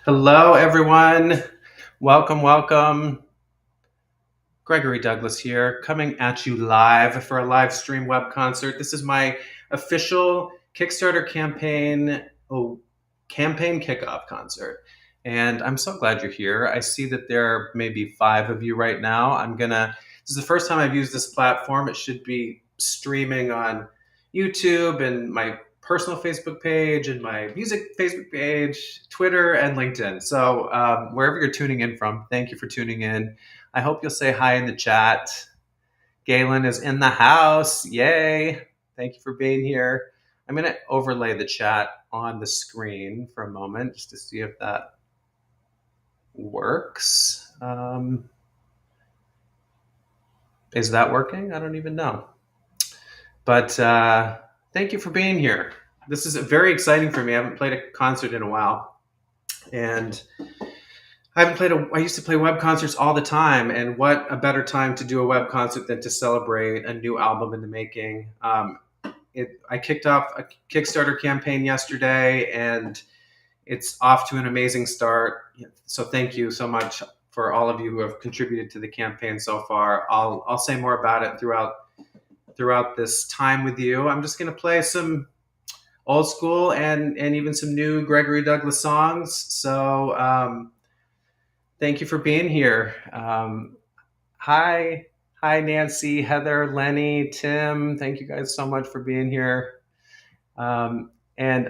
Hello, everyone. Welcome, welcome. Gregory Douglas here, coming at you live for a live stream web concert. This is my official Kickstarter campaign kickoff concert. And I'm so glad you're here. I see that there are maybe 5 of you right now. This is the first time I've used this platform. It should be streaming on YouTube and my personal Facebook page and my music Facebook page, Twitter, and LinkedIn. So wherever you're tuning in from, thank you for tuning in. I hope you'll say hi in the chat. Galen is in the house. Yay. Thank you for being here. I'm going to overlay the chat on the screen for a moment just to see if that works. Is that working? I don't even know. But thank you for being here. This is very exciting for me. I haven't played a concert in a while. And I used to play web concerts all the time, and what a better time to do a web concert than to celebrate a new album in the making. I kicked off a Kickstarter campaign yesterday, and it's off to an amazing start. So thank you so much for all of you who have contributed to the campaign so far. I'll say more about it throughout this time with you. I'm just going to play some old school and even some new Gregory Douglas songs. So thank you for being here. Hi, Nancy, Heather, Lenny, Tim. Thank you guys so much for being here. And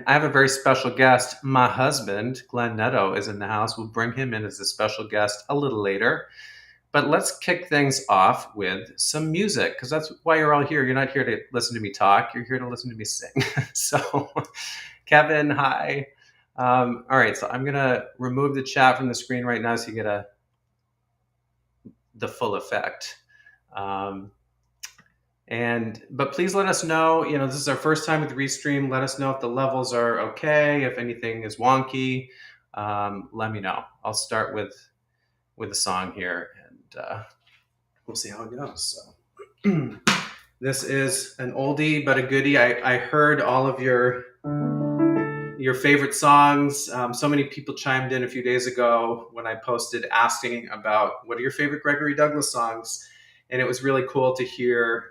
I have a very special guest. My husband, Glenn Netto, is in the house. We'll bring him in as a special guest a little later. But let's kick things off with some music, because that's why you're all here. You're not here to listen to me talk. You're here to listen to me sing. So, Kevin, hi. All right, so I'm going to remove the chat from the screen right now so you get the full effect. But please let us know, this is our first time with Restream. Let us know if the levels are okay, if anything is wonky. Let me know. I'll start with a song here, and we'll see how it goes. So this is an oldie but a goodie. I heard all of your favorite songs. So many people chimed in a few days ago when I posted asking about what are your favorite Gregory Douglas songs, and it was really cool to hear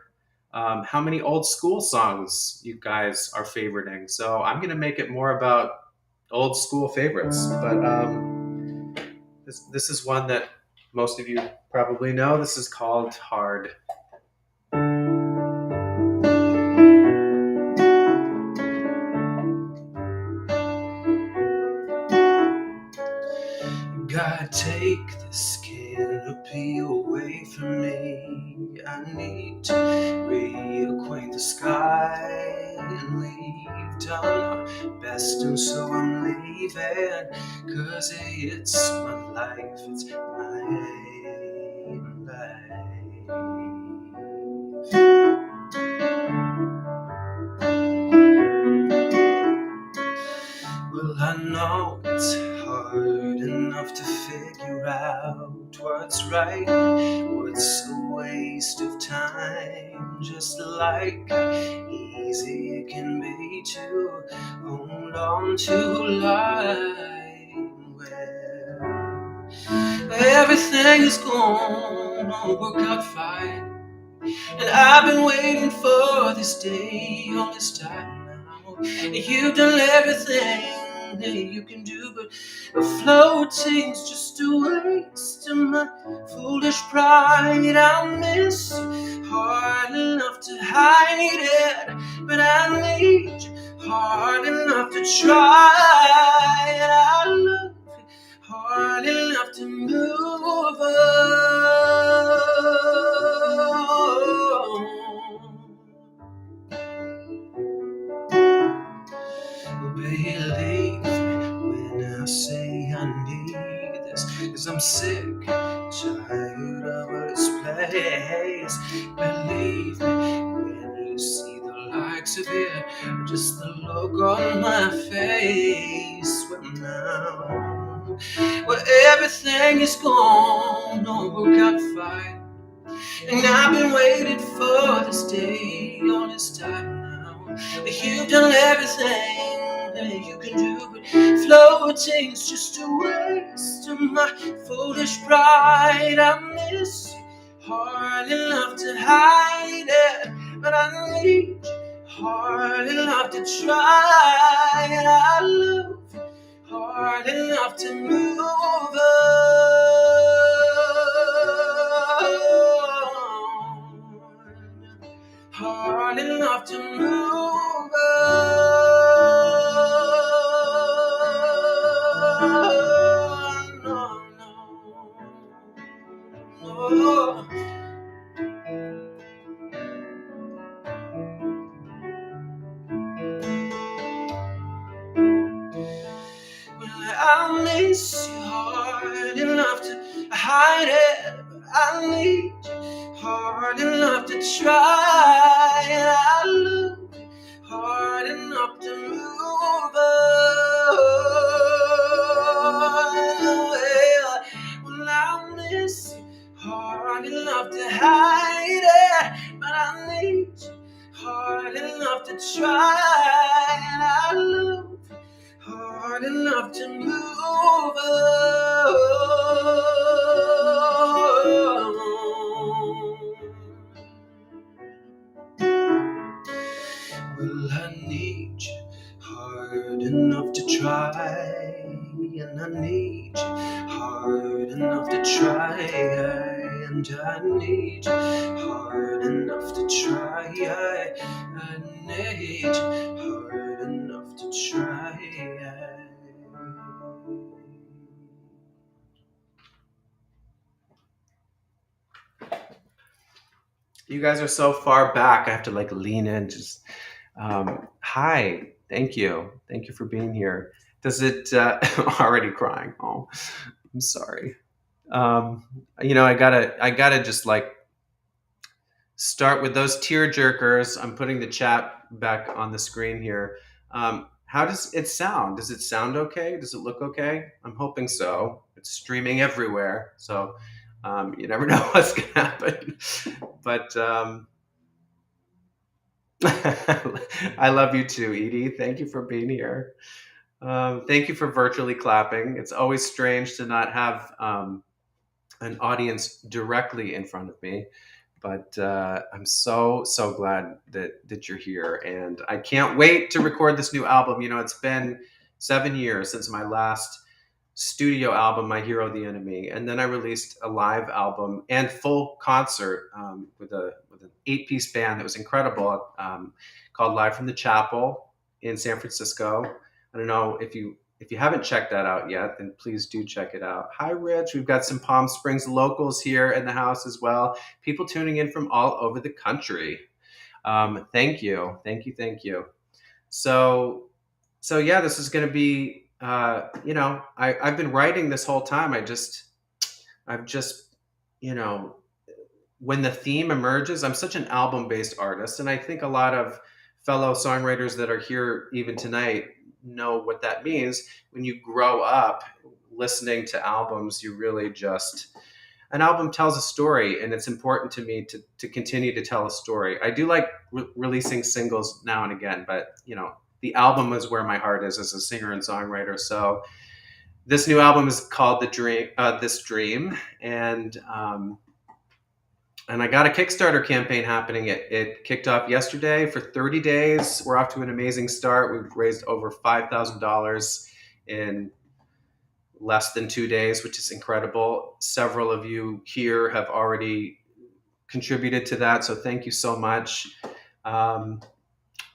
how many old school songs you guys are favoriting. So I'm going to make it more about old school favorites, but this is one that most of you probably know. This is called Hard. God, take this canopy away from me. I need to reacquaint the sky, and we've done our best, and so I'm leaving, 'cause it's my life, it's my life. Well, I know it's hard enough to figure out what's right, what's a waste of time, just like easy it can be to hold on to life where everything is gonna work out fine. And I've been waiting for this day all this time now. You've done everything that you can do, but floating's just a waste of my foolish pride. I'll miss you hard enough to hide it, but I need you hard enough to try. And I love you hard enough to move on. Believe me when I say I need this, 'cause I'm sick, tired of this place. Believe me when you see the likes of it, just the look on my face. Well now, everything is gonna work out fine, and I've been waiting for this day all this time now. You've done everything nothing you can do, but floating's just a waste of my foolish pride. I miss you hard enough to hide it, but I need you hard enough to try, and I love you hard enough to move on. Hard enough to move on. No, no, no. Well, I miss you hard enough to hide it, but I need you hard enough to try, and I look hard enough to move on. Well, I miss you hard enough to hide it, but I need you hard enough to try, and I look hard enough to move on. Well, I need you hard enough to try, and I need you hard enough to try, and I need you hard enough to try. I need you hard enough to try. You guys are so far back. I have to like lean in. Just hi, thank you for being here. Does it already crying? Oh, I'm sorry. I gotta just like start with those tear jerkers. I'm putting the chat back on the screen here. How does it sound? Does it sound okay? Does it look okay? I'm hoping so. It's streaming everywhere, so you never know what's gonna happen. But I love you too, Edie. Thank you for being here. Thank you for virtually clapping. It's always strange to not have an audience directly in front of me, but I'm so glad that you're here, and I can't wait to record this new album. You know, it's been 7 years since my last studio album, My Hero the Enemy, and then I released a live album and full concert with an 8-piece band that was incredible, called Live from the Chapel in San Francisco. I don't know if you haven't checked that out yet, then please do check it out. Hi, Rich. We've got some Palm Springs locals here in the house as well. People tuning in from all over the country. Thank you. So yeah, this is going to be, I've been writing this whole time. I've just, when the theme emerges, I'm such an album-based artist, and I think a lot of fellow songwriters that are here even tonight know what that means. When you grow up listening to albums, you really just, an album tells a story, and it's important to me to continue to tell a story. I do like releasing singles now and again, but the album is where my heart is as a singer and songwriter. So this new album is called This Dream, and I got a Kickstarter campaign happening. It kicked off yesterday for 30 days. We're off to an amazing start. We've raised over $5,000 in less than 2 days, which is incredible. Several of you here have already contributed to that, so thank you so much.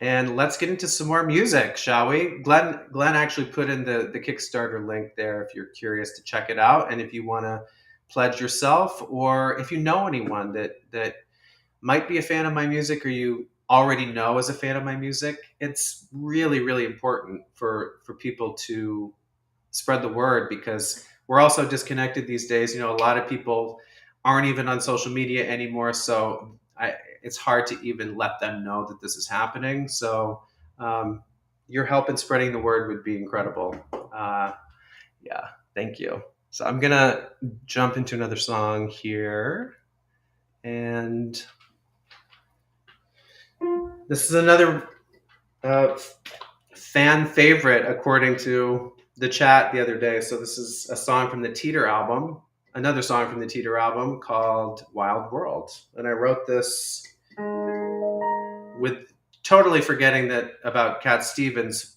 And let's get into some more music, shall we? Glenn actually put in the Kickstarter link there if you're curious to check it out, and if you want to pledge yourself, or if you know anyone that might be a fan of my music, or you already know is a fan of my music. It's really, really important for people to spread the word, because we're also disconnected these days. A lot of people aren't even on social media anymore, so it's hard to even let them know that this is happening. So your help in spreading the word would be incredible. Yeah, thank you. So I'm gonna jump into another song here, and this is another fan favorite according to the chat the other day. So this is a song from the Teeter album, another song from the Teeter album called Wild World. And I wrote this with totally forgetting that about Cat Stevens,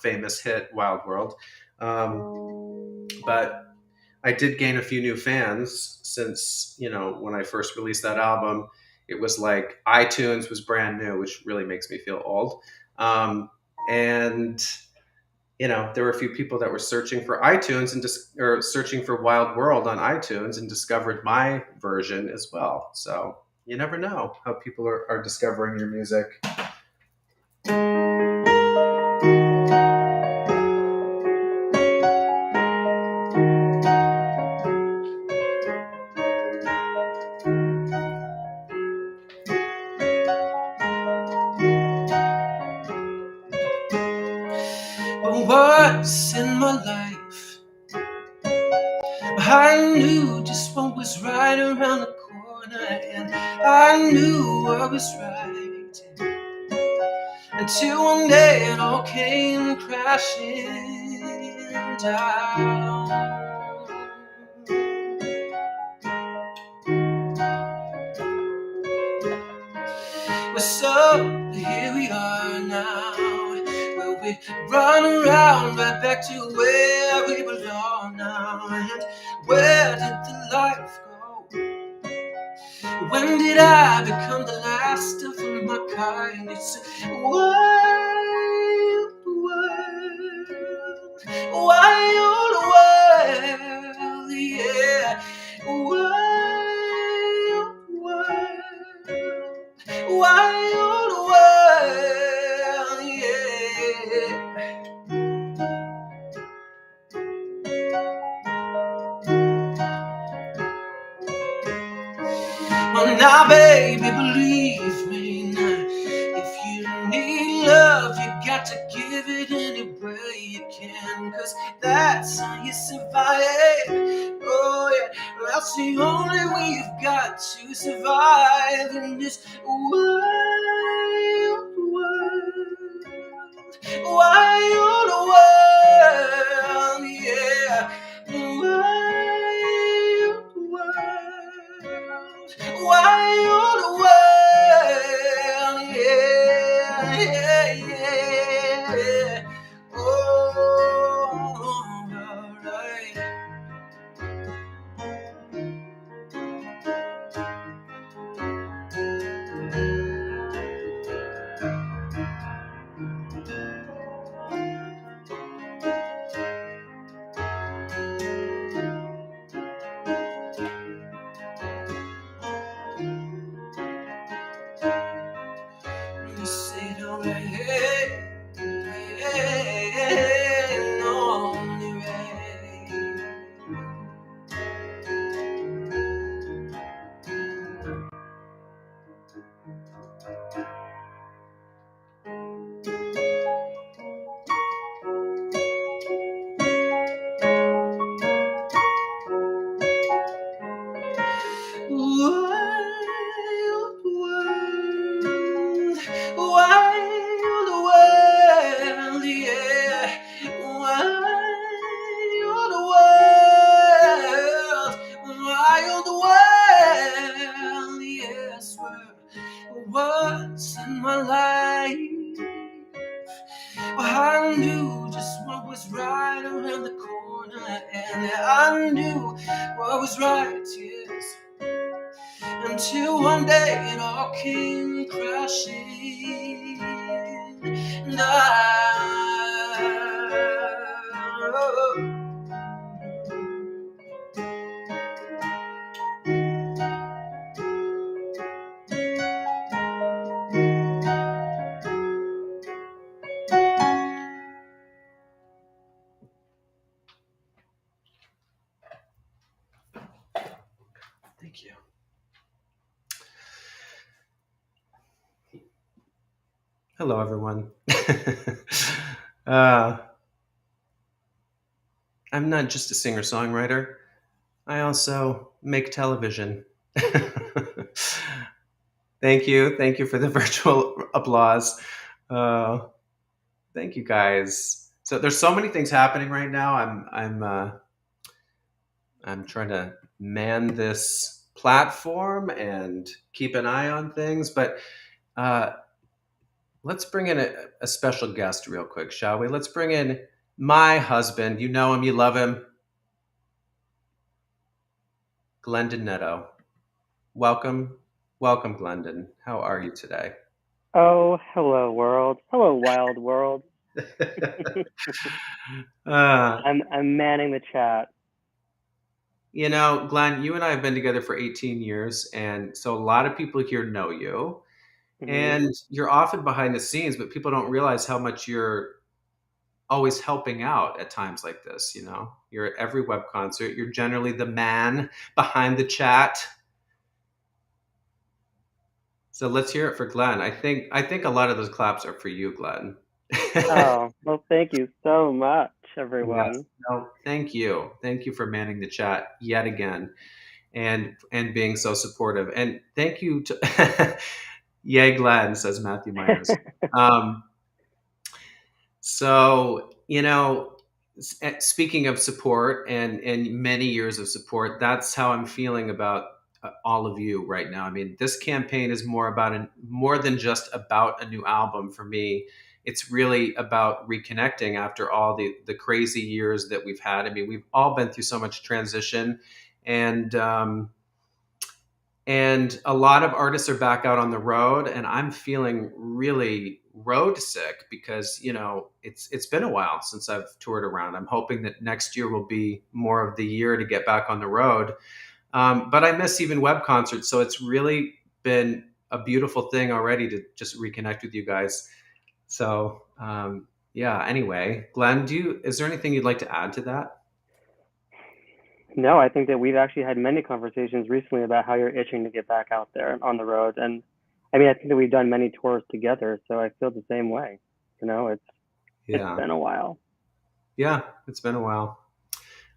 famous hit Wild World. But I did gain a few new fans since, when I first released that album, it was like iTunes was brand new, which really makes me feel old. And there were a few people that were searching for iTunes or searching for Wild World on iTunes and discovered my version as well. So you never know how people are discovering your music. Once in my life, I knew just what was right around the corner, and I knew what was right. Until one day it all came crashing down. Well, so here we are now, where we run around right back to where we belong now. And where did the life go? When did I become the last of my kind? It's a wild world, wild world, yeah. Wild world, wild world, yeah. Well, now, baby, believe me now. If you need love, you got to give it any way you can, 'cause that's how you survive. Oh, yeah, that's the only way you've got to survive in this wild world. Wild world, yeah. Wild world. Wild world, yeah, yeah, yeah. Oh, alright. You say don't hey, hey, no, wild world, wild world, yeah. Wild world, wild world, yes. Well, once in my life, I knew just what was right around the corner, and I knew what was right, yes. Until one day it all came crashing down. Thank you. Hello, everyone. I'm not just a singer-songwriter. I also make television. Thank you. Thank you for the virtual applause. Thank you guys. So there's so many things happening right now. I'm trying to man this platform and keep an eye on things, but uh, let's bring in a special guest real quick, shall we? Let's bring in my husband. You know him, you love him, Glendon Netto. Welcome, welcome, Glendon. How are you today? Oh, hello world. Hello wild world. uh, I'm manning the chat. Glenn, you and I have been together for 18 years, and so a lot of people here know you, Hmm. and you're often behind the scenes, but people don't realize how much you're always helping out at times like this. You're at every web concert. You're generally the man behind the chat. So let's hear it for Glenn. I think a lot of those claps are for you, Glenn. Oh, well, thank you so much, Yes. everyone. No, thank you. Thank you for manning the chat yet again and being so supportive. And thank you to Yay Glenn, says Matthew Miners. Um, speaking of support and many years of support, that's how I'm feeling about all of you right now. I mean, this campaign is more than just about a new album for me. It's really about reconnecting after all the crazy years that we've had. I mean, we've all been through so much transition, and and a lot of artists are back out on the road, and I'm feeling really road sick because it's been a while since I've toured around. I'm hoping that next year will be more of the year to get back on the road. But I miss even web concerts, so it's really been a beautiful thing already to just reconnect with you guys. So yeah, anyway, Glenn, is there anything you'd like to add to that? No, I think that we've actually had many conversations recently about how you're itching to get back out there on the road. And I mean, I think that we've done many tours together, so I feel the same way. It's Yeah, been a while. yeah, it's been a while.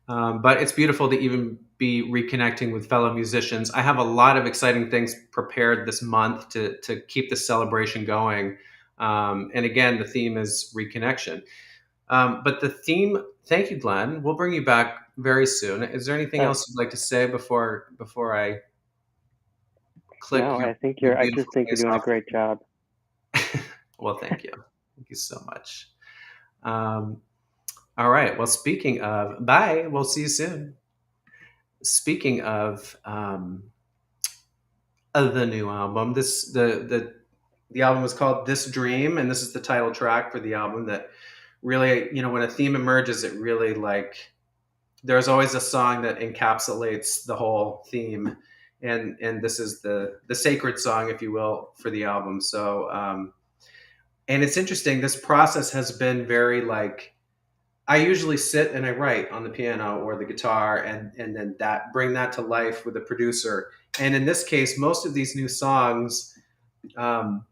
But it's beautiful to even be reconnecting with fellow musicians. I have a lot of exciting things prepared this month to keep the celebration going. And again, the theme is reconnection. But the theme, thank you, Glenn. We'll bring you back very soon. Is there anything Uh, else you'd like to say before I click no, your I just beautiful think you're face doing a off great the job. keyboard? Well, thank you. Thank you so much. Um, all right. Well, speaking of, bye. We'll see you soon. Speaking of the new album. The album is called This Dream, and this is the title track for the album. That really, when a theme emerges, it really like there's always a song that encapsulates the whole theme, and this is the sacred song, if you will, for the album. So, and it's interesting. This process has been very like I usually sit and I write on the piano or the guitar and then bring that to life with a producer. And in this case, most of these new songs um,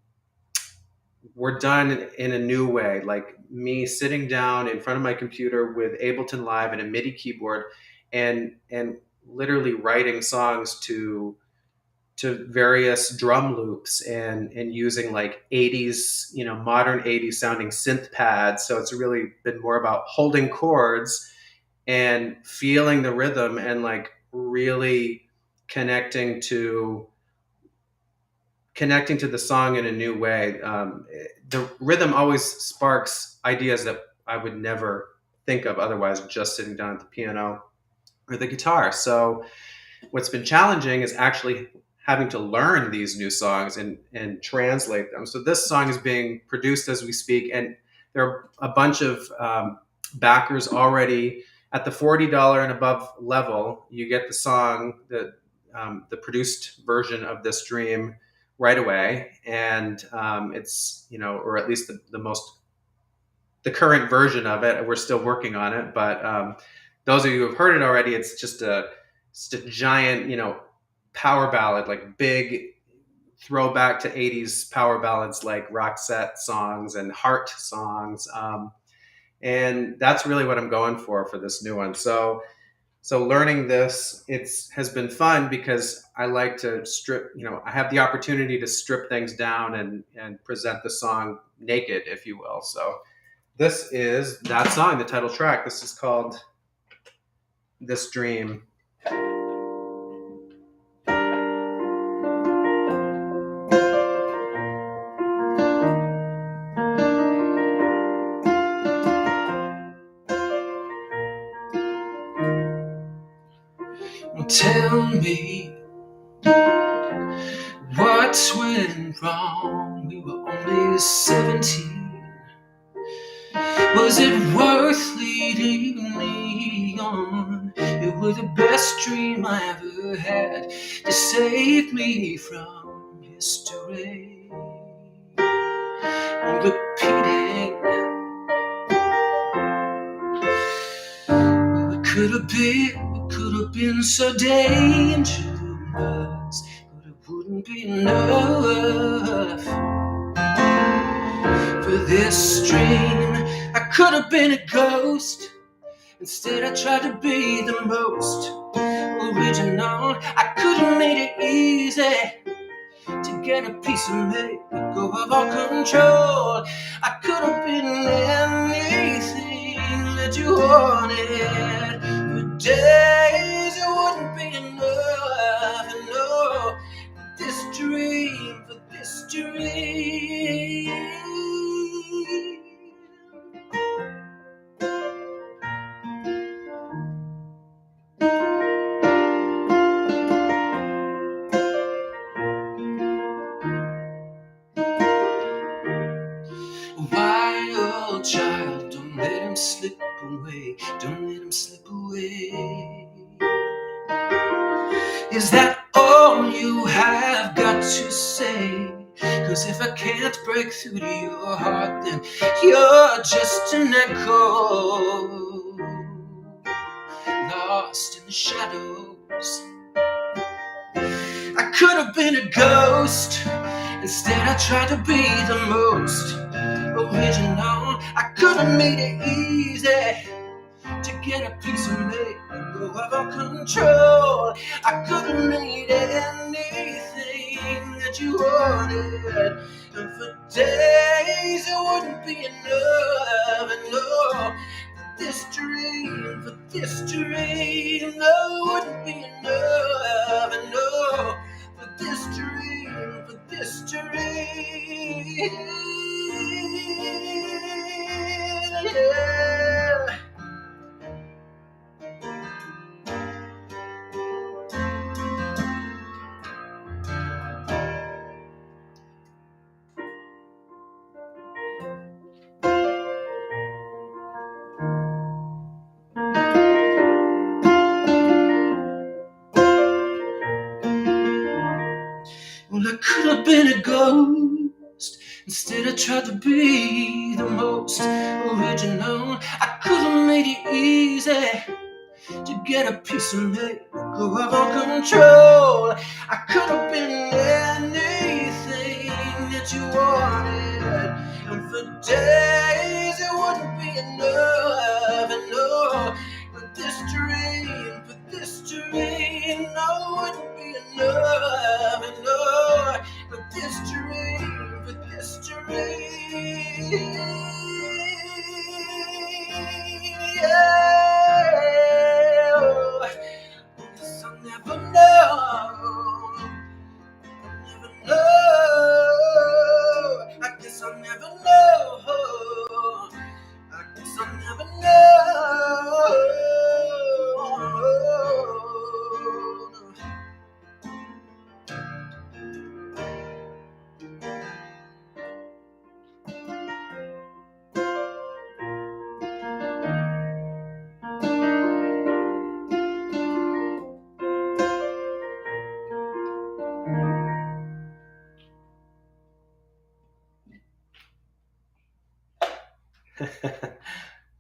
were done in a new way, like me sitting down in front of my computer with Ableton Live and a MIDI keyboard and literally writing songs to various drum loops and using like 80s, modern 80s sounding synth pads. So it's really been more about holding chords and feeling the rhythm and like really connecting to connecting to the song in a new way. The rhythm always sparks ideas that I would never think of otherwise, just sitting down at the piano or the guitar. So what's been challenging is actually having to learn these new songs and translate them. So this song is being produced as we speak, and there are a bunch of backers already at the $40 and above level. You get the song, the produced version of This Dream right away, and it's or at least the current version of it. We're still working on it, but those of you who have heard it already, it's just a giant, power ballad, like big throwback to 80s power ballads like Roxette songs and Heart songs. And that's really what I'm going for this new one. So learning this, it's has been fun because I like to strip, I have the opportunity to strip things down and present the song naked, if you will. So This is that song, the title track. This is called This Dream. Tell me what went wrong. We were only 17. Was it worth leading me on? It was the best dream I ever had to save me from history. I'm repeating. We could have been so dangerous, but it wouldn't be enough for this dream. I could have been a ghost. Instead, I tried to be the most original. I could have made it easy to get a piece of me, let go of all control. I could have been anything that you wanted. For days it wouldn't be enough. And no, this dream, for this dream. Wild child, don't let him slip away. Don't let him slip away. Is that all you have got to say? 'Cause if I can't break through to your heart, then you're just an echo, lost in the shadows. I could have been a ghost. Instead I tried to be the most original. I could have made it easy to get a piece of me, let go of all control. I could have made anything that you wanted, and for days it wouldn't be enough. And no, for this dream, no, it wouldn't be enough. And no, for this dream, yeah. Well, I could have been a ghost. Instead, I tried to be the most original. I could have made it easy to get a piece of me, let go of all control. I could have been anything that you wanted, and for days it wouldn't be enough. And no, but this dream, no, it wouldn't be enough. And no, but this dream, yeah. Guess I'll never know. Never know. I guess I'll never know. I guess I'll never know.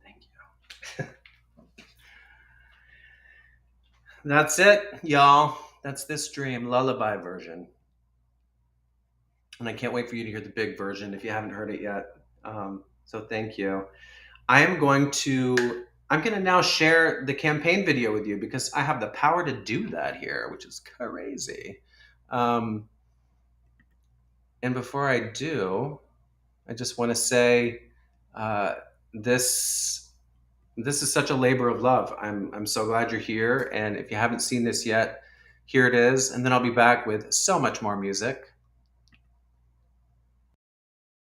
Thank you. That's it, y'all. That's This Dream lullaby version. And I can't wait for you to hear the big version if you haven't heard it yet. So thank you. I'm going to now share the campaign video with you because I have the power to do that here, which is crazy. And before I do, I just want to say this is such a labor of love. I'm so glad you're here. And if you haven't seen this yet, here it is. And then I'll be back with so much more music.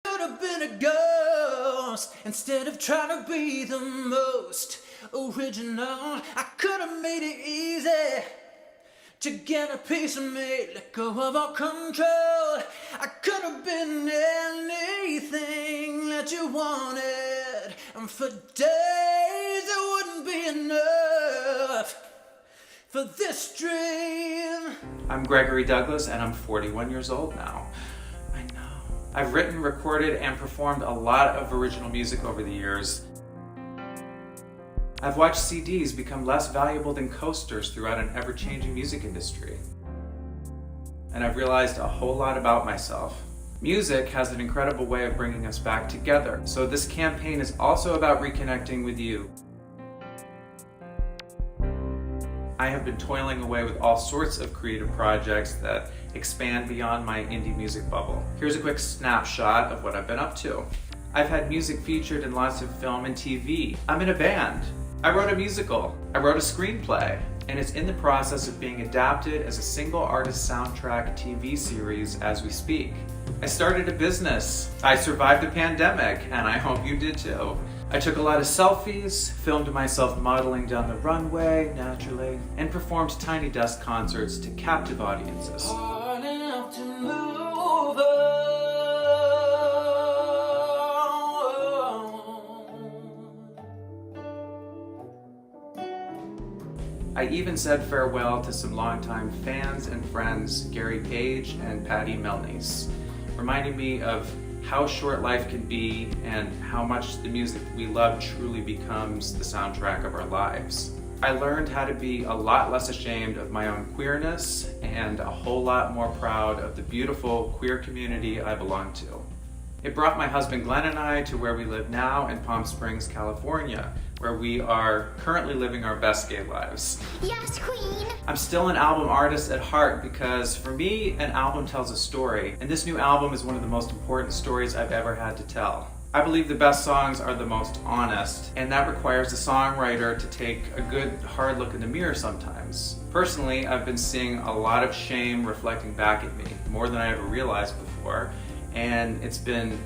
Could have been a ghost instead of trying to be the most original. I could have made it easy to get a piece of me, let go of all control. I could have been anything that you wanted, and for days it wouldn't be enough for this dream. I'm Gregory Douglas, and I'm 41 years old now. I know. I've written, recorded, and performed a lot of original music over the years. I've watched CDs become less valuable than coasters throughout an ever-changing music industry. And I've realized a whole lot about myself. Music has an incredible way of bringing us back together, so this campaign is also about reconnecting with you. I have been toiling away with all sorts of creative projects that expand beyond my indie music bubble. Here's a quick snapshot of what I've been up to. I've had music featured in lots of film and TV. I'm in a band. I wrote a musical. I wrote a screenplay, and it's in the process of being adapted as a single artist soundtrack TV series as we speak. I started a business. I survived a pandemic, and I hope you did too. I took a lot of selfies, filmed myself modeling down the runway naturally, and performed tiny desk concerts to captive audiences. I even said farewell to some longtime fans and friends, Gary Page and Patty Melnice, reminding me of how short life can be and how much the music we love truly becomes the soundtrack of our lives. I learned how to be a lot less ashamed of my own queerness and a whole lot more proud of the beautiful queer community I belong to. It brought my husband Glenn and I to where we live now in Palm Springs, California, where we are currently living our best gay lives. Yes, Queen! I'm still an album artist at heart because for me, an album tells a story, and this new album is one of the most important stories I've ever had to tell. I believe the best songs are the most honest, and that requires the songwriter to take a good hard look in the mirror sometimes. Personally, I've been seeing a lot of shame reflecting back at me, more than I ever realized before, and it's been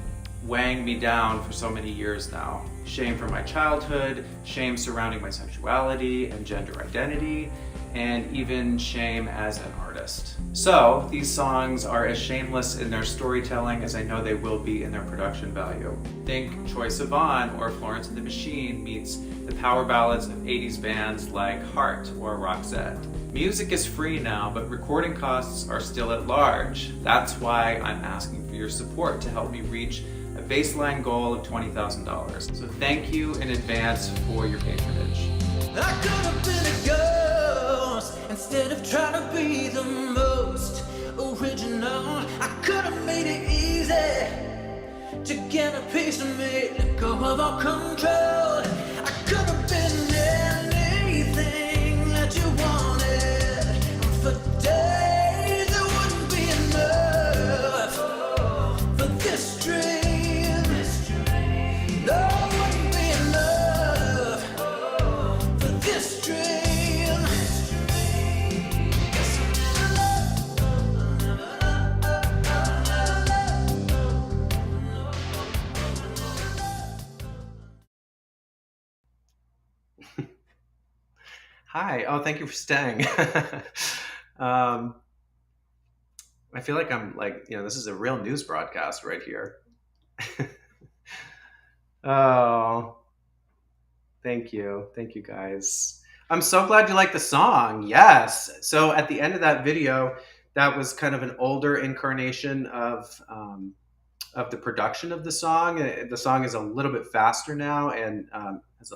weighing me down for so many years now. Shame from my childhood, shame surrounding my sexuality and gender identity, and even shame as an artist. So these songs are as shameless in their storytelling as I know they will be in their production value. Think Troye Sivan or Florence the Machine meets the power ballads of 80s bands like Heart or Roxette. Music is free now, but recording costs are still at large. That's why I'm asking for your support to help me reach a baseline goal of $20,000. So thank you in advance for your patronage. I could have been a ghost instead of trying to be the most original. I could have made it easy to get a piece of me, let go of all control. I could have been anything that you wanted, and for days it wouldn't be enough for this dream. No, it wouldn't be enough for this dream. Hi. Oh, thank you for staying. I feel like I'm like, this is a real news broadcast right here. Oh, thank you. Thank you guys. I'm so glad you like the song. Yes. So at the end of that video, that was kind of an older incarnation of the production of the song. The song is a little bit faster now and has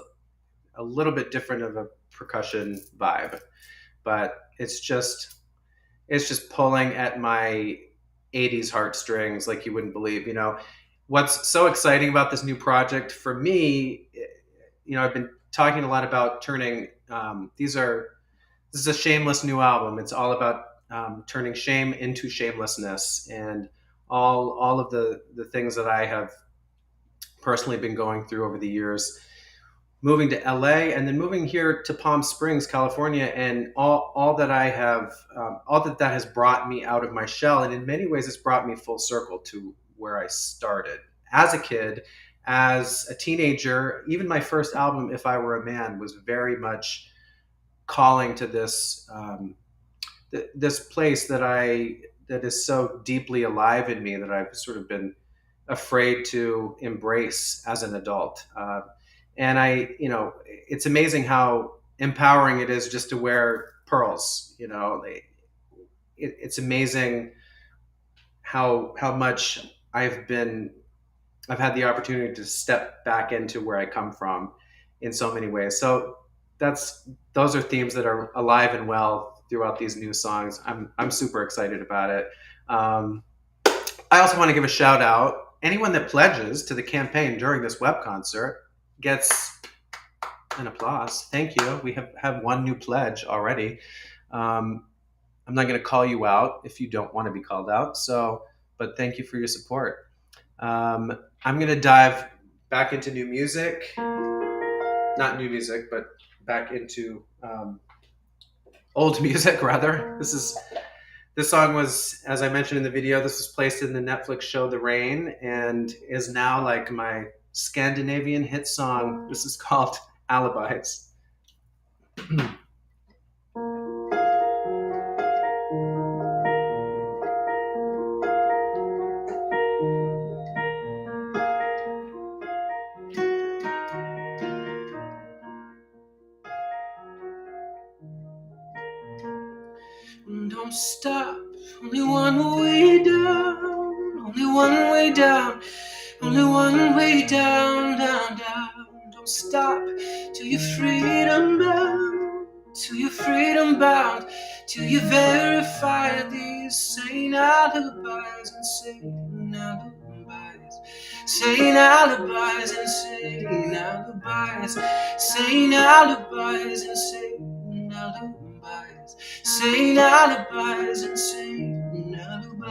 a little bit different of a percussion vibe, but it's just pulling at my 80s heartstrings like you wouldn't believe. What's so exciting about this new project for me, I've been talking a lot about turning this is a shameless new album. It's all about turning shame into shamelessness, and all of the things that I have personally been going through over the years, moving to LA and then moving here to Palm Springs, California, and all that I have, all that has brought me out of my shell, and in many ways, it's brought me full circle to where I started as a kid, as a teenager. Even my first album, "If I Were a Man," was very much calling to this this place that is so deeply alive in me that I've sort of been afraid to embrace as an adult. And it's amazing how empowering it is just to wear pearls. It's amazing how much I've had the opportunity to step back into where I come from in so many ways. So those are themes that are alive and well throughout these new songs. I'm super excited about it. I also want to give a shout out. Anyone that pledges to the campaign during this web concert gets an applause. Thank you. We have one new pledge already. I'm not going to call you out if you don't want to be called out. But thank you for your support. I'm going to dive back into new music. Not new music, but back into old music, rather. This song was, as I mentioned in the video, this was placed in the Netflix show The Rain and is now like my Scandinavian hit song. This is called Alibis. Don't stop, only one way down, only one way down, only one way down, down, down. Don't stop till you're freedom bound, till you're freedom bound, till you verify these sane alibis and sane alibis, sane alibis and sane alibis, sane alibis and sane alibis, sane alibis and sane alibis.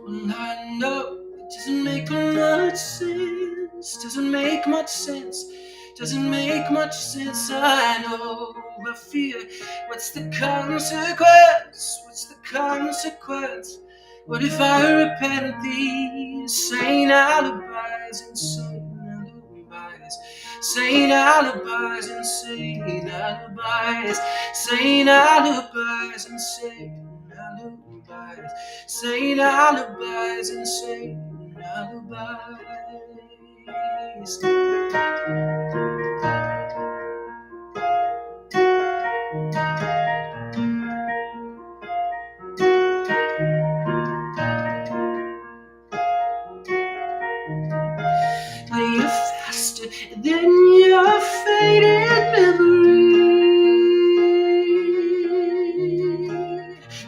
Well, I know it doesn't make much sense, doesn't make much sense, doesn't make much sense. I know, I fear. What's the consequence? What's the consequence? What if I repent these sane alibis and sane alibis, sane alibis and sane alibis, sane alibis and sane alibis, sane alibis and sane alibis. You're faster than your faded memory.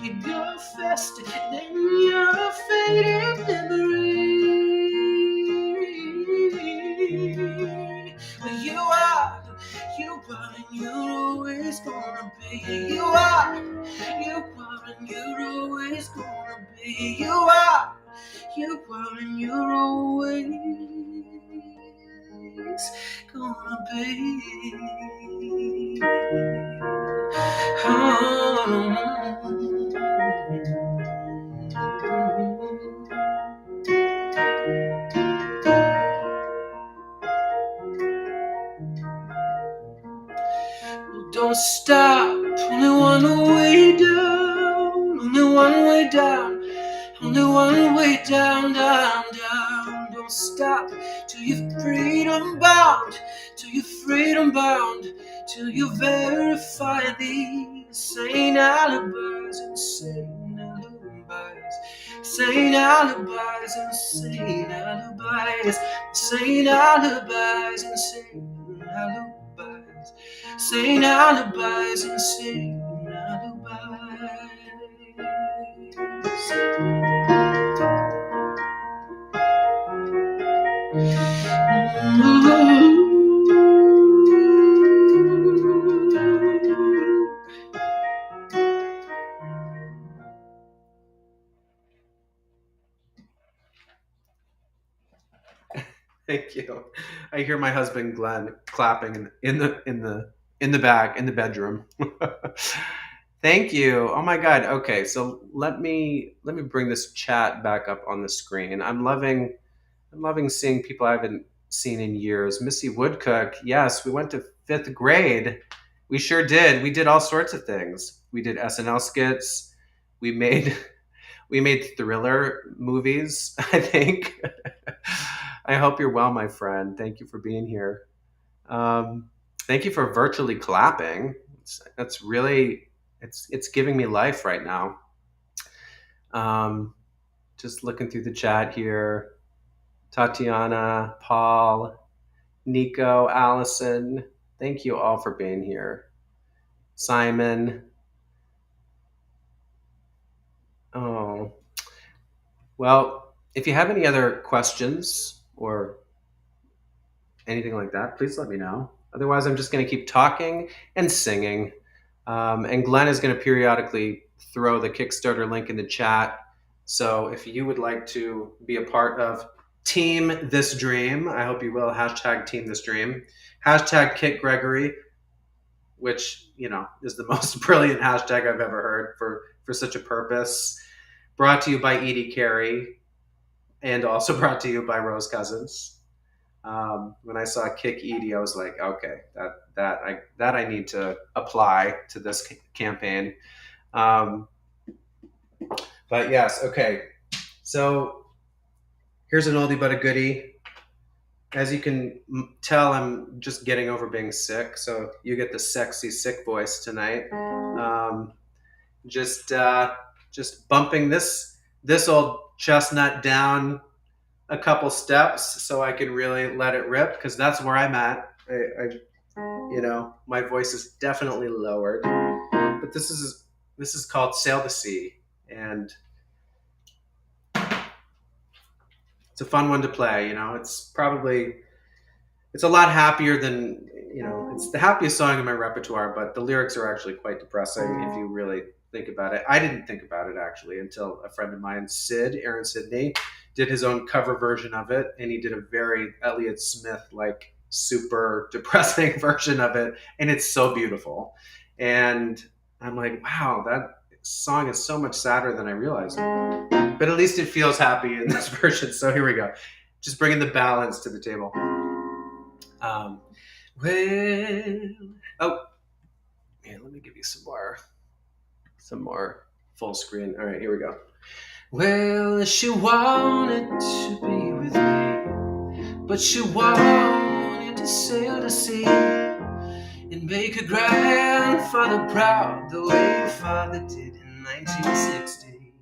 You go faster than your faded memory. You are, and you're always gonna be. You are, and you're always gonna be. You are, and you're always gonna be. Don't stop, only one way down, only one way down, only one way down, down, down. Don't stop till you're freedom bound, till you're freedom bound, till you verify these sane alibis and sane alibis, sane alibis and sane alibis, sane alibis and sane alibis, sane alibis and sane alibis. Thank you. I hear my husband Glenn clapping in the back in the bedroom. Thank you. Oh my God. Okay, so let me bring this chat back up on the screen. I'm loving seeing people I haven't seen in years. Missy Woodcook. Yes, we went to fifth grade. We sure did. We did all sorts of things. We did SNL skits. We made we made thriller movies, I think. I hope you're well, my friend. Thank you for being here. Thank you for virtually clapping. That's really it's giving me life right now. Um, just looking through the chat here. Tatiana, Paul, Nico, Allison. Thank you all for being here. Simon. Oh, well, if you have any other questions or anything like that, please let me know. Otherwise, I'm just going to keep talking and singing. And Glenn is going to periodically throw the Kickstarter link in the chat. So if you would like to be a part of Team This Dream, I hope you will. Hashtag Team This Dream. Hashtag Kit Gregory, which, is the most brilliant hashtag I've ever heard for such a purpose. Brought to you by Edie Carey and also brought to you by Rose Cousins. When I saw Kick Edie, I was like, okay, that I need to apply to this campaign. But yes, okay. So here's an oldie but a goodie. As you can tell, I'm just getting over being sick, so you get the sexy sick voice tonight. Just bumping this old chestnut down a couple steps so I can really let it rip, because that's where I'm at. My voice is definitely lowered, but this is called Sail the Sea, and it's a fun one to play. It's a lot happier than, it's the happiest song in my repertoire, but the lyrics are actually quite depressing if you really think about it. I didn't think about it actually until a friend of mine, Aaron Sidney, did his own cover version of it, and he did a very Elliott Smith like super depressing version of it, and it's so beautiful. And I'm like, wow, that song is so much sadder than I realized. But at least it feels happy in this version. So here we go. Just bringing the balance to the table. Oh, here, let me give you some more full screen. All right, here we go. Well, she wanted to be with me, but she wanted to sail the sea and make her grandfather proud the way her father did in 1960.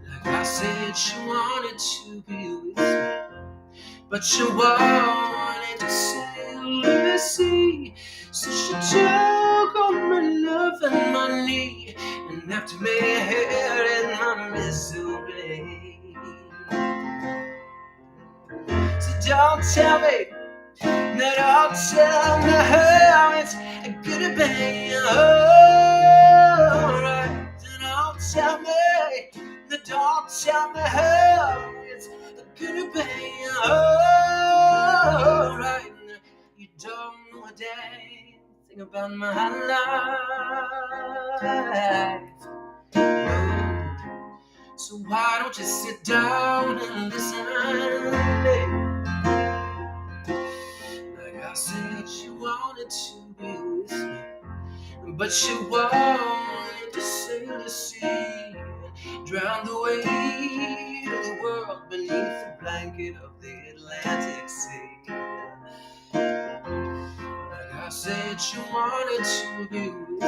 Like I said, she wanted to be with me, but she wanted to sail the sea. So she took all my love and money and left me here in my misery. So don't tell me, no, don't tell me how it's gonna be alright. Don't tell me, no, don't tell me how it's gonna be alright. You don't know a damn thing about my life. So why don't you sit down and listen? Like I said, she wanted to be with me, but she wanted to sail the sea, drown the weight of the world beneath the blanket of the Atlantic Sea. Like I said, she wanted to be with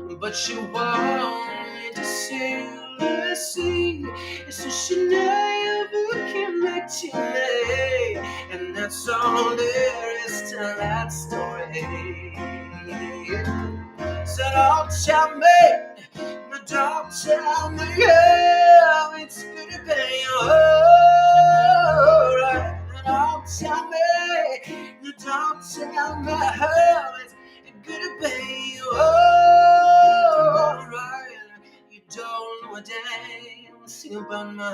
me, but she wanted to sail the sea, so she never connected me, and that's all there is to that story. So don't tell me, no, don't tell me how it's gonna be alright. Don't tell me, no, don't tell me how it's gonna be alright. You don't know a damn thing about my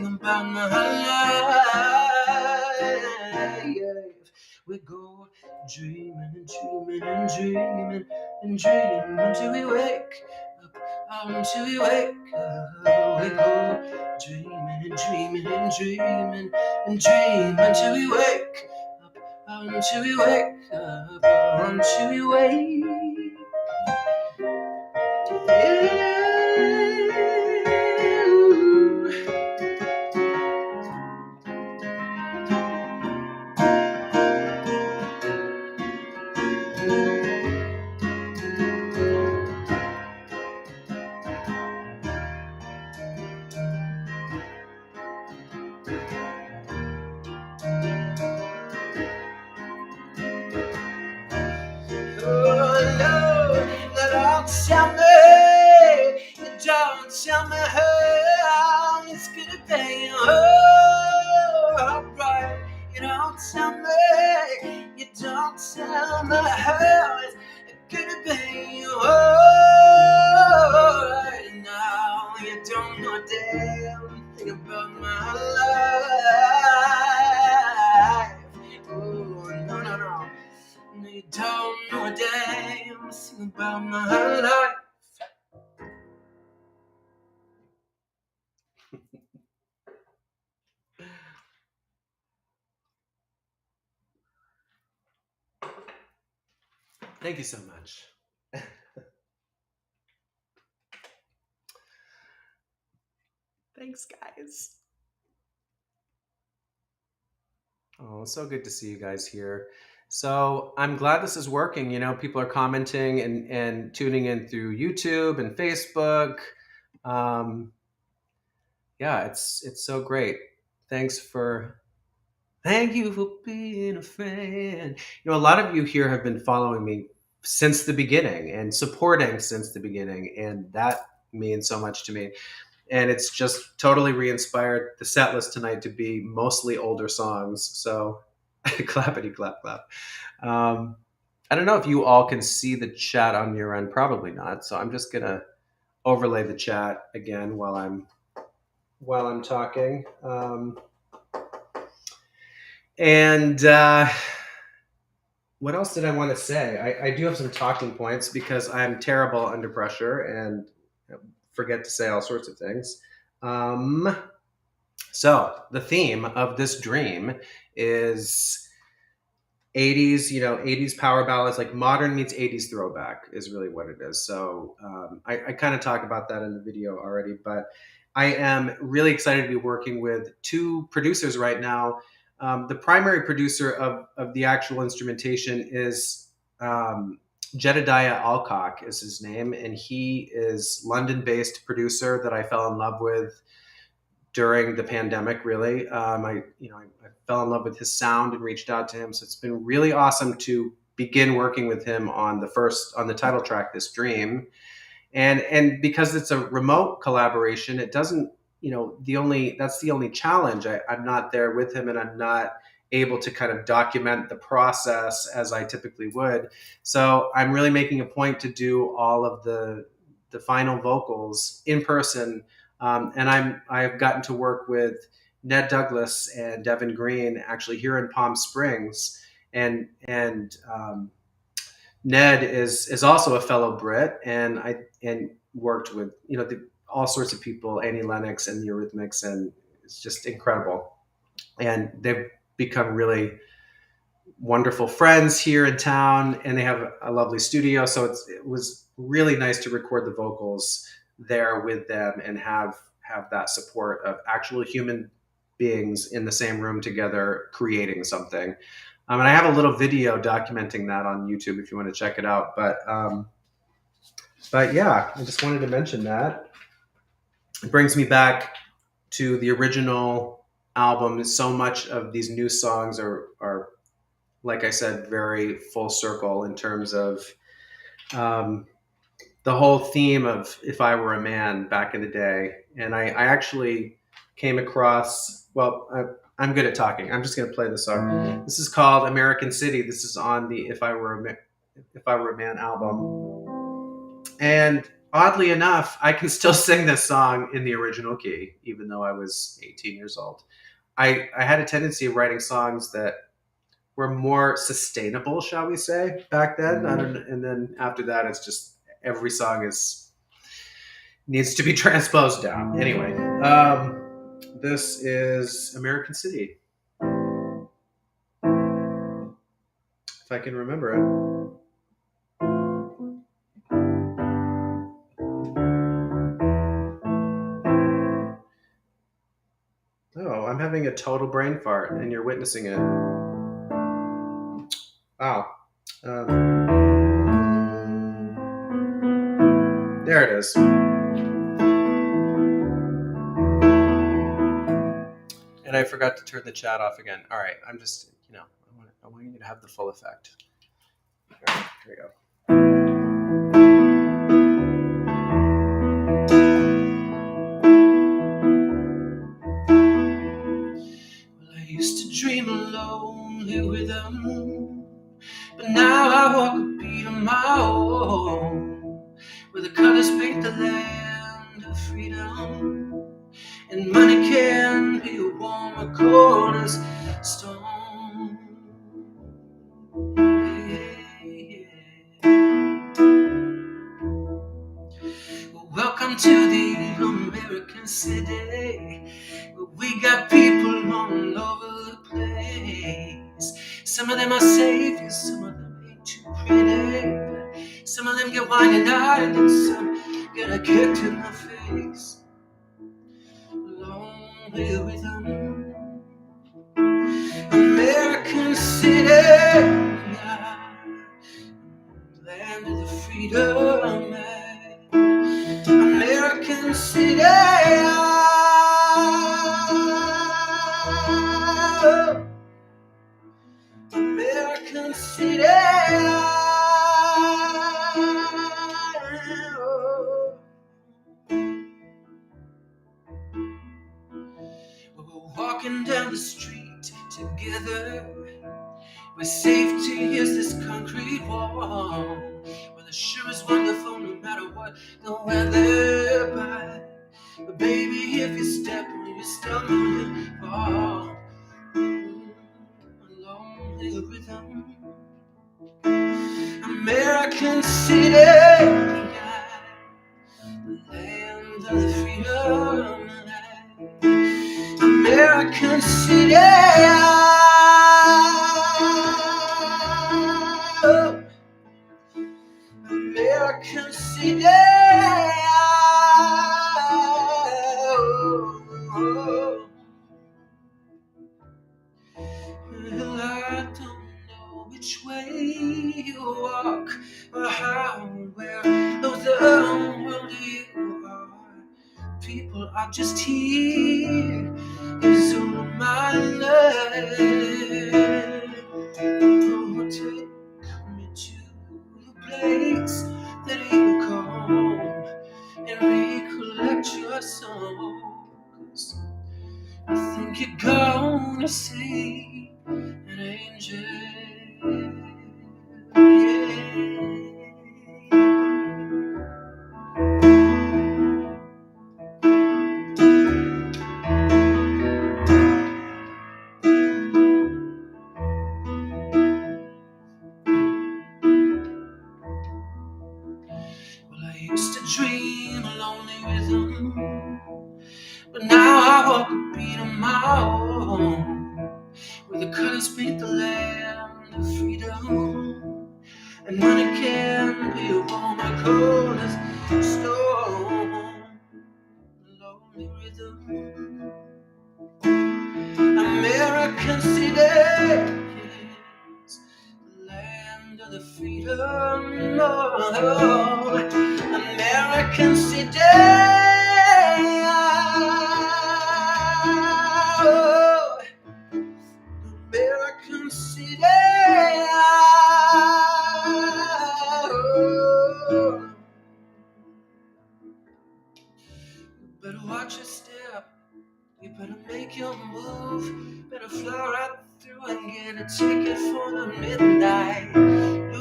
sing about my life. We go dreaming and dreaming and dreaming and dreaming until we wake up, until we wake up. We go dreaming and dreaming and dreaming and dream until we wake up, until we wake up, until we wake. Oh no, don't tell me, you don't tell me how it's gonna be. Oh, alright, you don't tell me, you don't tell me how it's gonna be. Oh, right now, you don't know a damn thing about my life. Oh, no, no, no. You don't know a damn thing about my life. Thank you so much. Thanks, guys. Oh, so good to see you guys here. So I'm glad this is working. You know, people are commenting and tuning in through YouTube and Facebook. Um, yeah, it's so great. Thanks for Thank you for being a friend. You know, a lot of you here have been following me since the beginning and supporting since the beginning, and that means so much to me. And it's just totally re-inspired the set list tonight to be mostly older songs. So clappity clap clap. Um, I don't know if you all can see the chat on your end. Probably not. So I'm just gonna overlay the chat again while I'm talking. And what else did I want to say? I do have some talking points because I'm terrible under pressure and forget to say all sorts of things. So the theme of this dream is 80s, 80s power ballads, like modern meets 80s throwback is really what it is. So I kind of talk about that in the video already, but I am really excited to be working with two producers right now. The primary producer of the actual instrumentation is Jedediah Alcock is his name, and he is London-based producer that I fell in love with during the pandemic. Really, I fell in love with his sound and reached out to him. So it's been really awesome to begin working with him on the title track, "This Dream," and because it's a remote collaboration, it doesn't, that's the only challenge. I'm not there with him, and I'm not able to kind of document the process as I typically would. So I'm really making a point to do all of the final vocals in person. And I've gotten to work with Ned Douglas and Devin Green actually here in Palm Springs, and Ned is also a fellow Brit, and worked with all sorts of people, Annie Lennox and the Eurythmics, and it's just incredible. And they've become really wonderful friends here in town, and they have a lovely studio. So it was really nice to record the vocals there with them and have that support of actual human beings in the same room together creating something. And I have a little video documenting that on YouTube if you want to check it out. But yeah, I just wanted to mention that. It brings me back to the original album. So much of these new songs are like I said, very full circle in terms of the whole theme of "If I Were a Man" back in the day. And I actually came across, I'm good at talking. I'm just going to play the song. This is called "American City." This is on the "If I Were a Man" album. And oddly enough, I can still sing this song in the original key, even though I was 18 years old. I had a tendency of writing songs that were more sustainable, shall we say, back then. I don't, and then after that, it's just every song is needs to be transposed down. Anyway, this is American City, if I can remember it. Oh, I'm having a total brain fart, and you're witnessing it. Wow. There it is. And I forgot to turn the chat off again. All right, I'm just, I want you to have the full effect. All right, here we go. Well, I used to dream alone here with them, but now I walk a beat on my own, where the colors paint the land of freedom, and money can be a warmer cornerstone. Well, welcome to the American city, where we got people all over the place. Some of them are saviors, some of them ain't too pretty. Some of them get wine and dine, and some get a kick in the face. Long live with them, American city, land of the freedom, American city, American city. We're walking down the street together, where safety is this concrete wall, where the sure is wonderful no matter what the weather. But baby, if you step on you stumble and fall. Along the rhythm, American city, the land of the freedom, American city, American city. Well, I don't know which way you walk or how, where of the world you are. People are just here, is all my life. Oh, take me to the place that you call home and recollect your songs. I think you're gonna see an angel. Well, I used to dream a lonely rhythm, but now I walk a beat on my own, where the colors paint the land of freedom, and money can be a warmer cornerstone. Lonely rhythm, American city, yes, the land of the freedom. Oh, American city, oh, American city, oh. You better watch your step. You better make your move. Better fly right through and get a ticket for the midnight.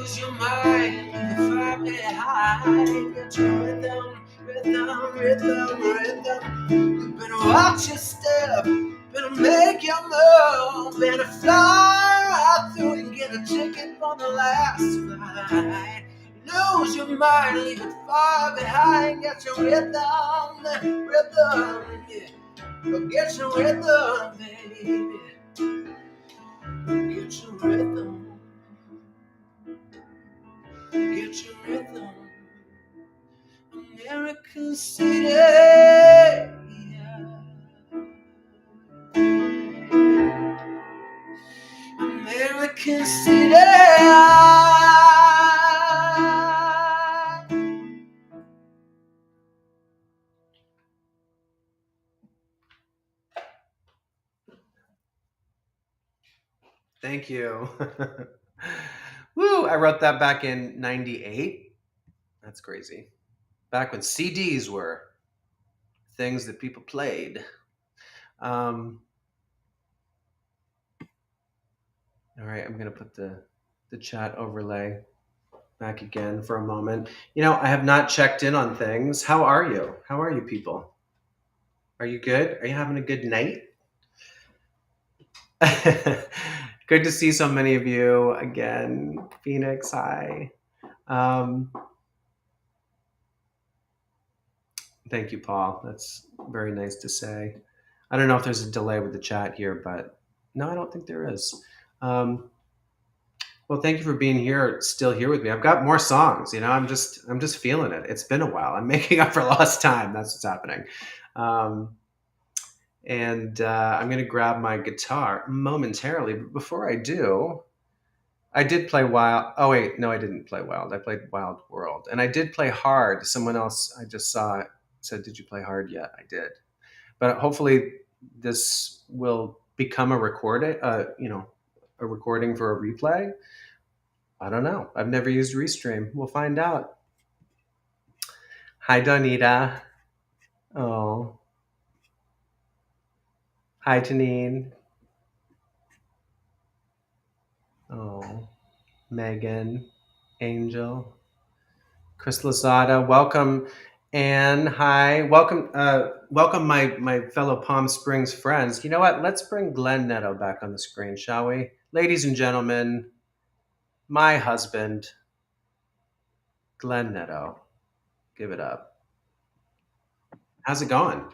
Lose your mind, leave the fire behind. Get your rhythm, rhythm, rhythm, rhythm. You better watch your step, better make your move, better fly right through and get a ticket on the last flight. Lose your mind, leave it far behind. Get your rhythm, rhythm, yeah. Go get your rhythm, baby. Get your rhythm, get your rhythm. American City, yeah. American City. Thank you. Woo! I wrote that back in '98. That's crazy. Back when CDs were things that people played. Um, all right, I'm gonna put the chat overlay back again for a moment. I have not checked in on things. How are you? How are you, people? Are you good? Are you having a good night? Good to see so many of you again. Phoenix, hi. Um, Thank you, Paul. That's very nice to say. I don't know if there's a delay with the chat here, but no, I don't think there is. Um, well, thank you for being here, still here with me. I've got more songs. I'm just feeling it. It's been a while. I'm making up for lost time. That's what's happening. Um, and I'm going to grab my guitar momentarily. But before I do, I did play Wild. Oh wait, no, I didn't play Wild. I played Wild World, and I did play Hard. Someone else I just saw said, "Did you play Hard yet?" I did, but hopefully this will become a recording. A recording for a replay. I don't know. I've never used Restream. We'll find out. Hi, Donita. Oh, hi, Janine. Oh, Megan, Angel. Chris Lozada, welcome, Anne. Hi, welcome, my fellow Palm Springs friends. You know what? Let's bring Glenn Netto back on the screen, shall we, ladies and gentlemen? My husband, Glenn Netto. Give it up. How's it going?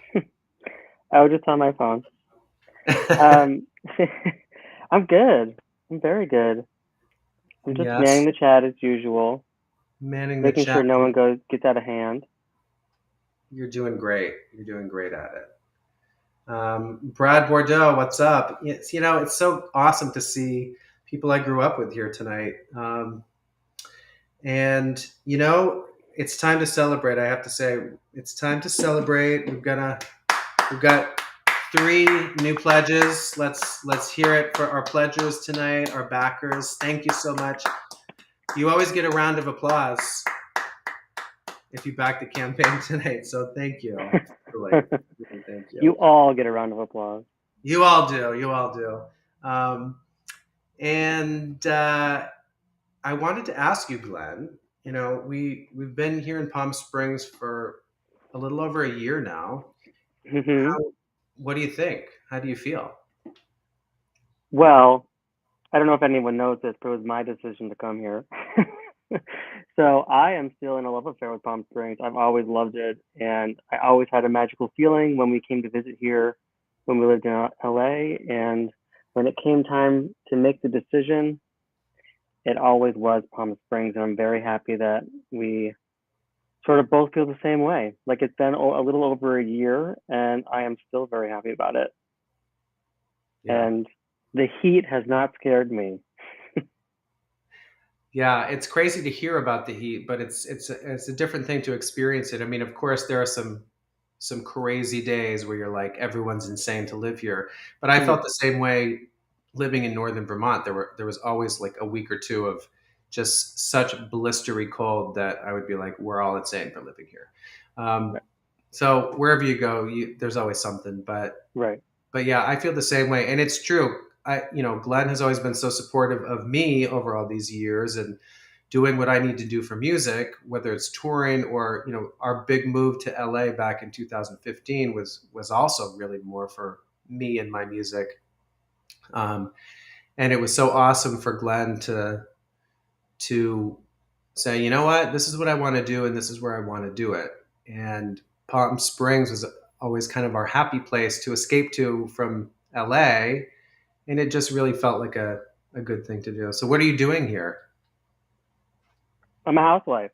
I was just on my phone. Um, I'm good. I'm very good. I'm just manning Yes, the chat as usual, manning the making chat. sure no one gets out of hand. You're doing great. You're doing great at it. Brad Bordeaux, what's up? It's so awesome to see people I grew up with here tonight. And it's time to celebrate. I have to say, it's time to celebrate. We've got three new pledges. Let's hear it for our pledgers tonight, our backers. Thank you so much. You always get a round of applause if you back the campaign tonight. So thank you. Really, really thank You you. all get a round of applause. You all do. You all do. Um, and I wanted to ask you, Glenn. We've been here in Palm Springs for a little over a year now. Hmm. What do you think? How do you feel? Well, I don't know if anyone knows this, but it was my decision to come here. So I am still in a love affair with Palm Springs. I've always loved it, and I always had a magical feeling when we came to visit here when we lived in LA. And when it came time to make the decision, it always was Palm Springs. And I'm very happy that we sort of both feel the same way. Like it's been a little over a year, and I am still very happy about it. Yeah. And the heat has not scared me. Yeah, it's crazy to hear about the heat, but it's a different thing to experience it. I mean, of course, there are some crazy days where you're like, everyone's insane to live here. But I Mhm. felt the same way living in northern Vermont. There was always like a week or two of just such blistery cold that I would be like, we're all insane for living here. Um, Right. so wherever you go, there's always something. Right. But yeah, I feel the same way, and it's true. Glenn has always been so supportive of me over all these years, and doing what I need to do for music, whether it's touring or, our big move to LA back in 2015 was also really more for me and my music. Um, and it was so awesome for Glenn to say, you know what, this is what I want to do, and this is where I want to do it. And Palm Springs was always kind of our happy place to escape to from LA, and it just really felt like a good thing to do. So, what are you doing here? I'm a housewife.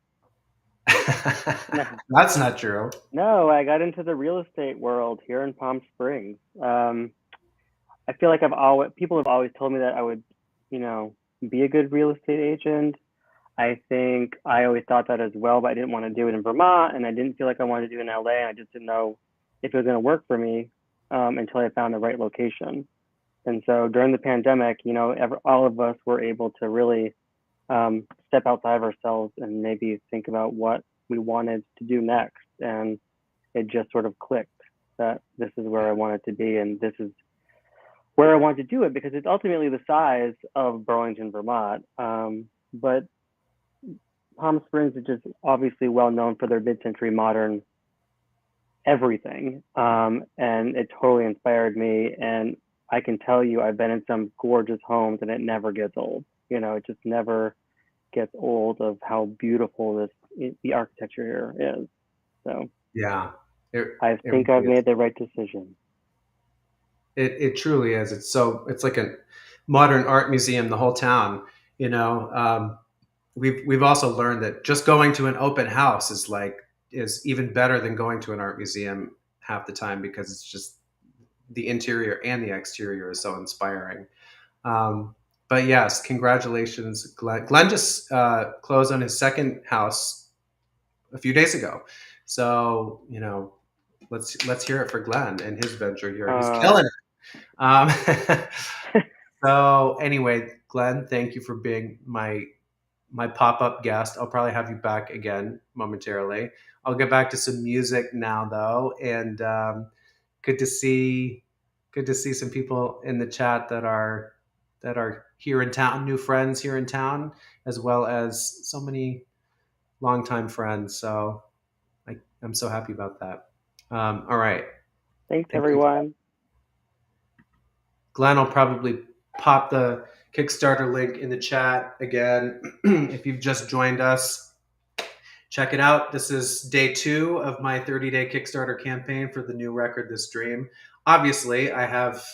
No, That's not true. no, I got into the real estate world here in Palm Springs. I feel like I've always people have always told me that I would, you know, be a good real estate agent. I think I always thought that as well, but I didn't want to do it in Vermont, and I didn't feel like I wanted to do it in LA. And I just didn't know if it was going to work for me until I found the right location. And so during the pandemic, all of us were able to really step outside of ourselves and maybe think about what we wanted to do next. And it just sort of clicked that this is where I wanted to be, and this is where I wanted to do it because it's ultimately the size of Burlington, Vermont. But Palm Springs is just obviously well known for their mid-century modern everything, and it totally inspired me. And I can tell you, I've been in some gorgeous homes, and it never gets old. It just never gets old of how beautiful the architecture here is. So Yeah, I it think I've really is. made the right decision. It truly is. It's like a modern art museum. The whole town. You know, we've also learned that just going to an open house is even better than going to an art museum half the time, because it's just the interior and the exterior is so inspiring. Um, but yes, congratulations, Glenn. Glenn just closed on his second house a few days ago. So, let's hear it for Glenn and his venture here. He's Uh, killing it. So anyway, Glenn, thank you for being my pop-up guest. I'll probably have you back again momentarily. I'll get back to some music now, though, and good to see good to see some people in the chat that are here in town, new friends here in town, as well as so many longtime friends. So I'm so happy about that. All right, Thanks, thank you, everyone. Glenn. I'll probably pop the Kickstarter link in the chat again. If you've just joined us, check it out. This is day 2 of my 30-day Kickstarter campaign for the new record, This Dream. Obviously, I have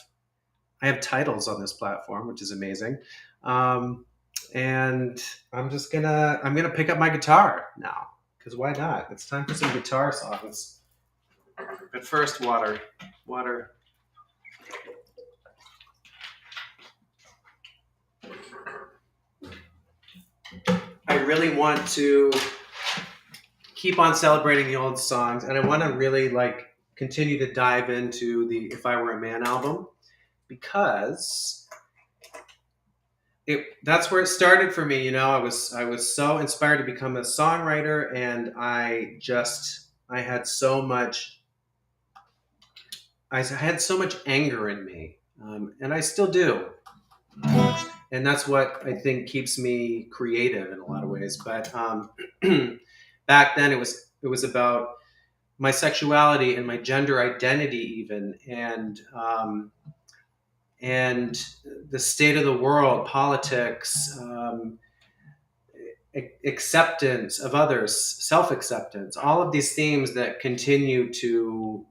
titles on this platform, which is amazing. And I'm gonna pick up my guitar now, because why not? It's time for some guitar songs. But first, water. I really want to keep on celebrating the old songs, and I want to really continue to dive into the If I Were a Man album, because that's where it started for me. I was so inspired to become a songwriter, and I had so much I had so much anger in me, and I still do. And that's what I think keeps me creative in a lot of ways. But back then, it was about my sexuality and my gender identity, even, and the state of the world, politics, acceptance of others, self acceptance, all of these themes that continue to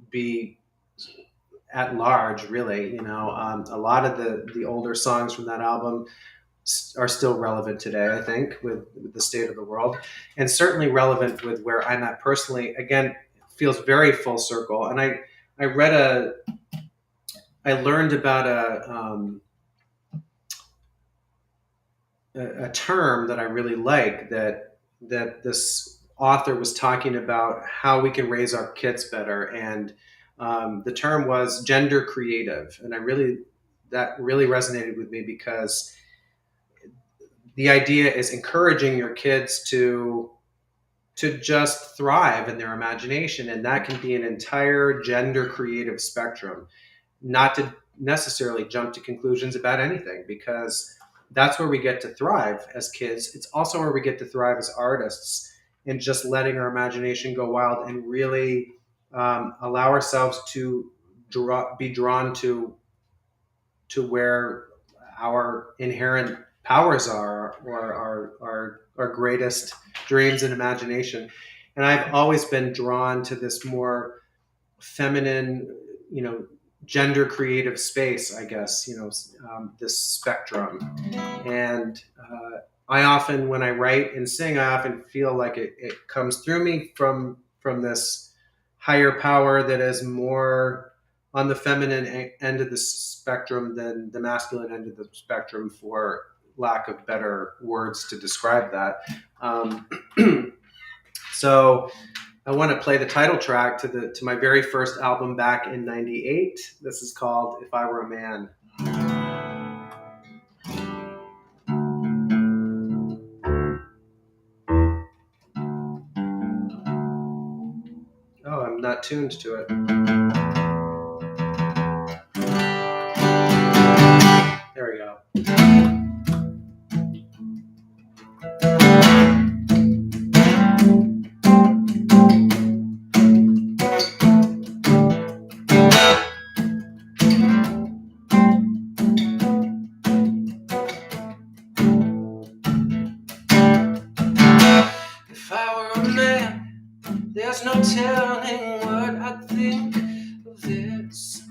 be at large, really. A lot of the older songs from that album are still relevant today, I think, with the state of the world, and certainly relevant with where I'm at personally. Again, feels very full circle. And I learned about a term that I really like, that this author was talking about how we can raise our kids better, and the term was gender creative, and that really resonated with me, because the idea is encouraging your kids to just thrive in their imagination, and that can be an entire gender creative spectrum, not to necessarily jump to conclusions about anything, because that's where we get to thrive as kids. It's also where we get to thrive as artists, and just letting our imagination go wild and really allow ourselves to be drawn to where our inherent powers are, or our greatest dreams and imagination. And I've always been drawn to this more feminine, gender creative space, I guess, this spectrum. And I often, when I write and sing, I often feel like it comes through me from this higher power that is more on the feminine end of the spectrum than the masculine end of the spectrum, for lack of better words to describe that. Um, so I want to play the title track to my very first album back in '98. This is called "If I Were a Man." Oh, I'm not tuned to it. There we go. If I were a man, there's no telling what I'd think of this.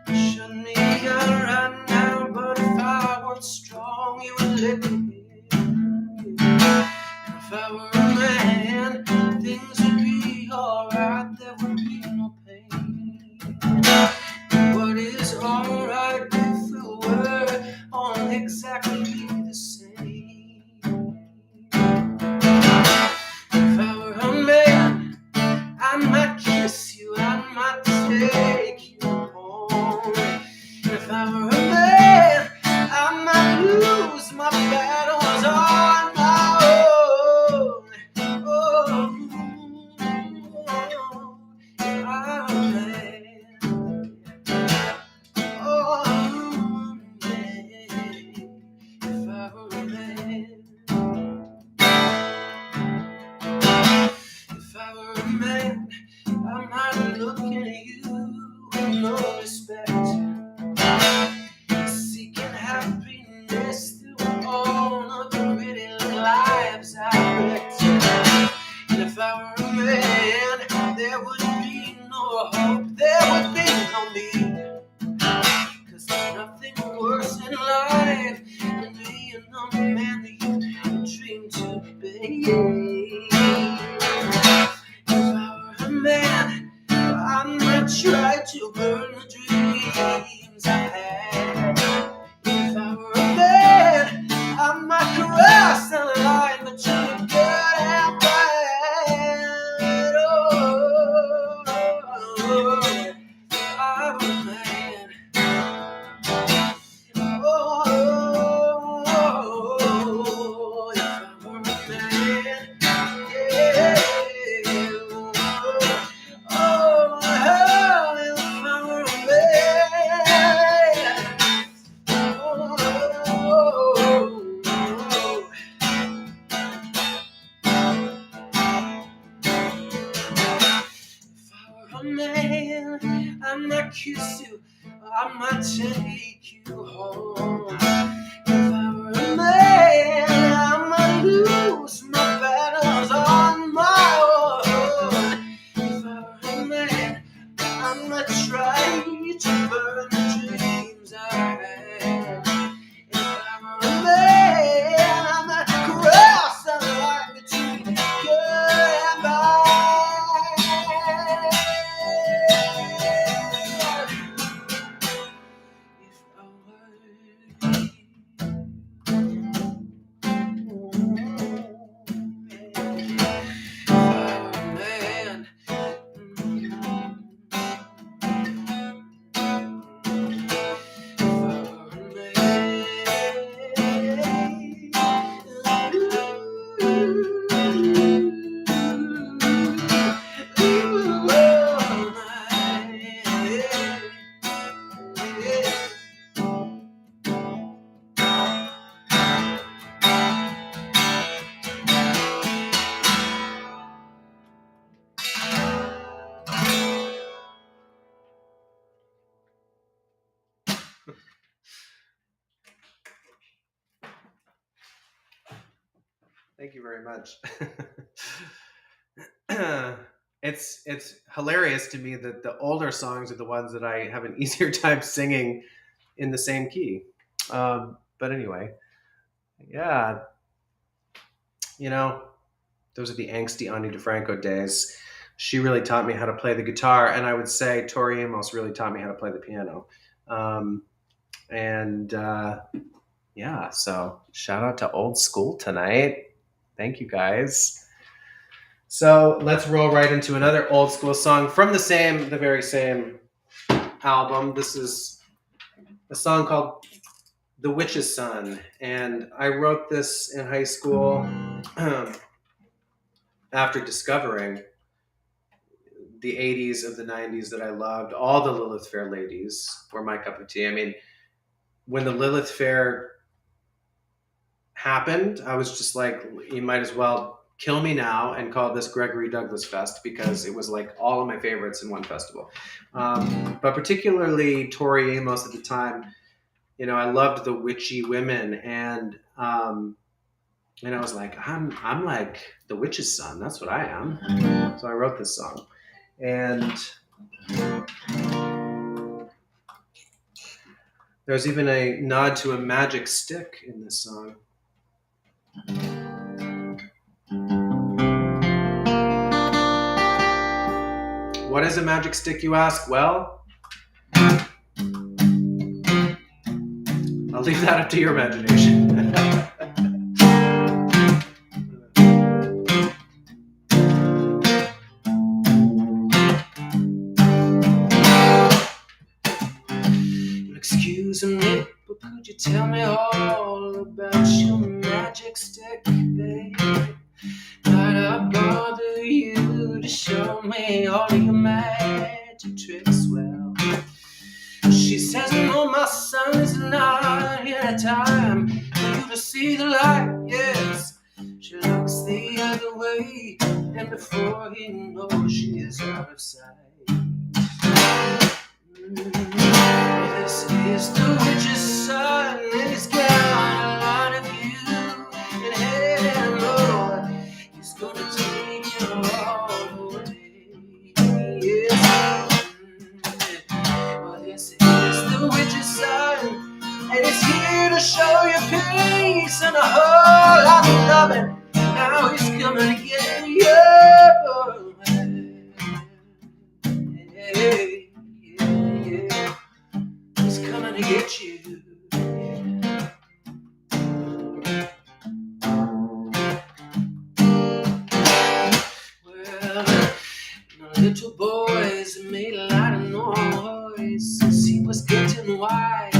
Shut me out right now, but if I weren't strong, you would let me in. If I were a man, things would be alright, there would be no pain. What is alright if it were all exactly the same? If I were a man, I might kiss you, I might take you home. If I were a man, I might lose my battles on my own. Oh, if I were a man. Oh, man. If I were a man. If I were a man, I might look at you with no respect, seeking happiness through all of the pretty lives I wrecked. And if I were a man, there would be no hope, there would be no need, 'cause there's nothing worse in life than being a man that you dream to be. If I were a man, I might try to burn the dreams I had. If I were a man, I might cross the line between good and bad. Oh, if I were a man. Oh, if I were a man. Yeah. Oh, if I were a man. If I were a man, I might kiss you, I might take you home. If I were a man, I might lose my battles on my own. If I were a man, I might try to burn the dreams I had. If I were a man, I might cross the line between good and bad. If I were Thank you very much. It's hilarious to me that the older songs are the ones that I have an easier time singing in the same key. But anyway, yeah, you know, those are the angsty Ani DeFranco days. She really taught me how to play the guitar, and I would say Tori Amos really taught me how to play the piano. Um, and yeah, so shout out to old school tonight. Thank you guys. So let's roll right into another old school song from the very same album. This is a song called The Witch's Son. And I wrote this in high school after discovering the 80s of the 90s that I loved. All the Lilith Fair ladies were my cup of tea. I mean, when the Lilith Fair happened, I was just like, you might as well kill me now and call this Gregory Douglas Fest, because it was like all of my favorites in one festival. But particularly Tori Amos at the time, you know, I loved the witchy women, and I was like, I'm like the witch's son. That's what I am. So I wrote this song, and there's even a nod to a magic stick in this song. What is a magic stick, you ask? Well, I'll leave that up to your imagination. Excuse me, but could you tell me all about your magic stick, babe? Might I bother you to show me all of your magic tricks? Well, she says, no, my son is not here at time for you to see the light. Yes, she looks the other way, and before he knows, she is out of sight. This is the witch's son, and he's got a lot of you in heaven, Lord. He's gonna take you all away. Yes, well, this is the witch's son, and he's here to show you peace and a whole lot of loving. Now he's coming to get you. Hey, yeah. He's coming to get you. Well, the little boys made a lot of noise since he was getting wise.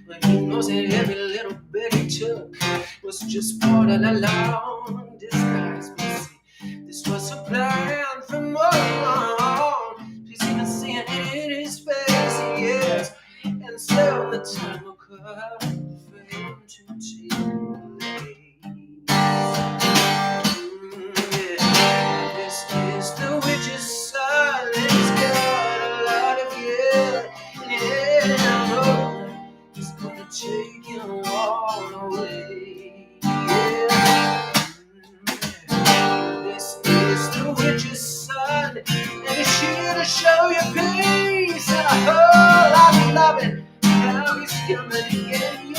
But he knows that every little bit he took was just part of the long disguise. But see, this was a plan from all along. He's even seeing it in his face, yes. And so the time will come for him to take place. Yeah. This is the witch's son, and he's got a lot of you. Yeah, Lord, he's gonna take you all away. Yeah. This is the witch's son, and he's here to show you peace and a whole lot of loving. Now he's coming to get you.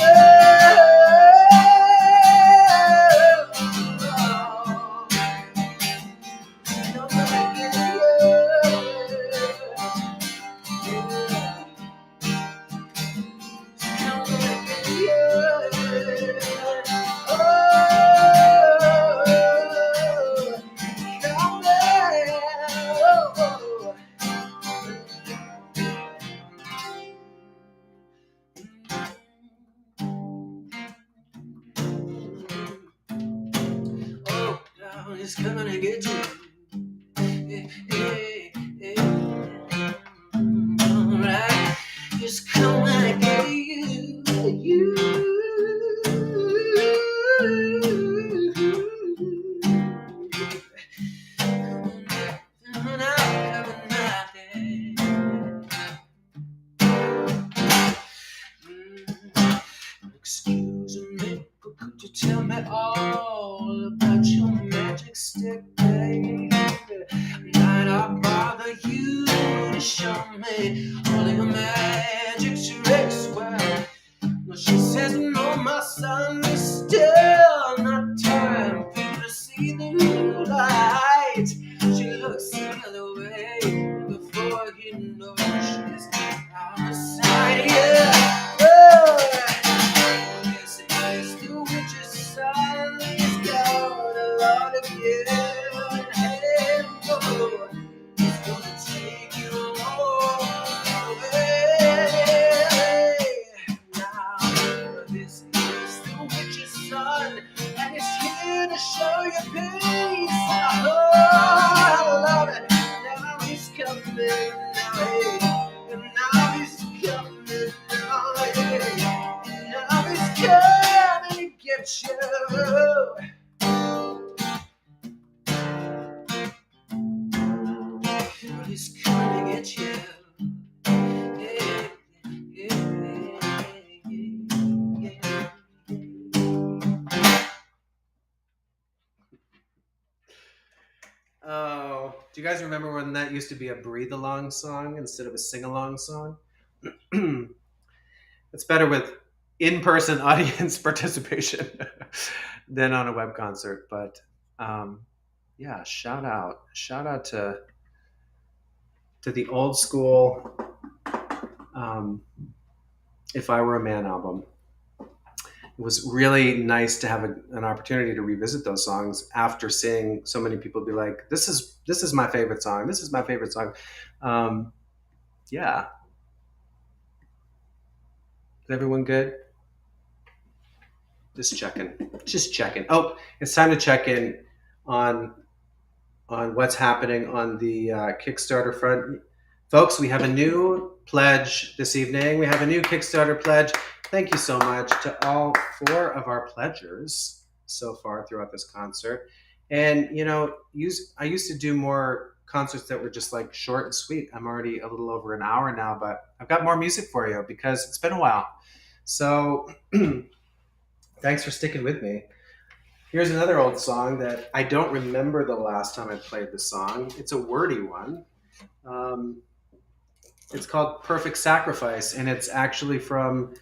He's coming to get you. Alright, he's coming to get you. Excuse me, but could you Tell me all about your magic stick, baby. Might I bother you to show me all of your magic tricks? Well, she says, no, my son, is still not time for you to see the light. She looks the other way before you know she's out of sight. Yeah. Oh, this is the witch's son. He's got a lot of yellow hair. Oh, he's gonna take you all away. Now, this is the witch's son, and he's here to show you peace. Oh, I love it. Now he's coming, now, hey. And now he's coming, now, hey. And now he's coming to get you. But he's coming to get you. Yeah, yeah, yeah, yeah. Oh, do you guys remember when that used to be a breathe-along song instead of a sing-along song? It's better with in-person audience participation than on a web concert. But yeah, shout out to the old school If I Were a Man album. It was really nice to have an opportunity to revisit those songs after seeing so many people be like, "This is my favorite song. This is my favorite song." Yeah, is everyone good? Just checking. Oh, it's time to check in on what's happening on the Kickstarter front, folks. We have a new pledge this evening. We have a new Kickstarter pledge. Thank you so much to all 4 of our pledgers so far throughout this concert. And I used to do more concerts that were just like short and sweet. I'm already a little over an hour now, but I've got more music for you because it's been a while. So thanks for sticking with me. Here's another old song that I don't remember the last time I played the song. It's a wordy one. It's called Perfect Sacrifice, and it's actually from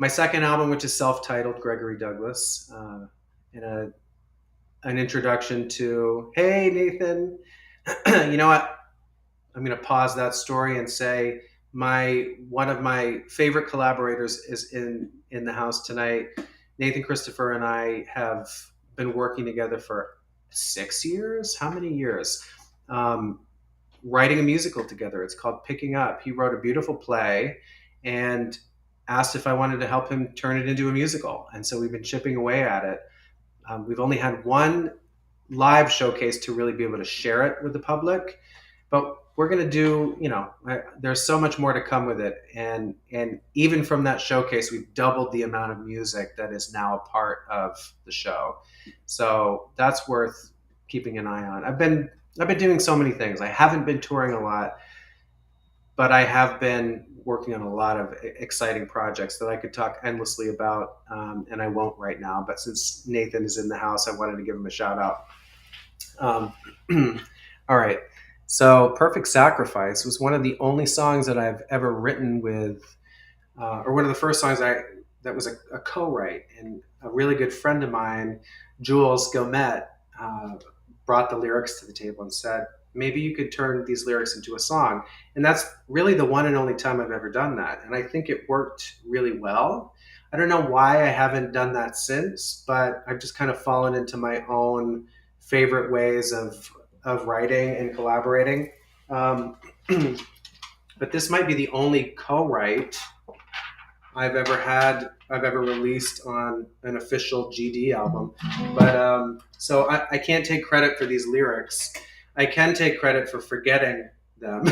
my second album, which is self-titled, Gregory Douglas, and an introduction to, hey, Nathan. You know what? I'm going to pause that story and say one of my favorite collaborators is in the house tonight. Nathan Christopher and I have been working together for 6 years. How many years? Writing a musical together. It's called Picking Up. He wrote a beautiful play and asked if I wanted to help him turn it into a musical. And so we've been chipping away at it. We've only had one live showcase to really be able to share it with the public, but we're going to do, there's so much more to come with it. And even from that showcase, we've doubled the amount of music that is now a part of the show. So that's worth keeping an eye on. I've been doing so many things. I haven't been touring a lot, but I have been working on a lot of exciting projects that I could talk endlessly about, and I won't right now. But since Nathan is in the house, I wanted to give him a shout out. All right. So Perfect Sacrifice was one of the only songs that I've ever written with, or one of the first songs that was a co-write. And a really good friend of mine, Jules Gilmet, brought the lyrics to the table and said, maybe you could turn these lyrics into a song. And that's really the one and only time I've ever done that. And I think it worked really well. I don't know why I haven't done that since, but I've just kind of fallen into my own favorite ways of writing and collaborating. But this might be the only co-write I've ever released on an official GD album. But so I can't take credit for these lyrics. I can take credit for forgetting them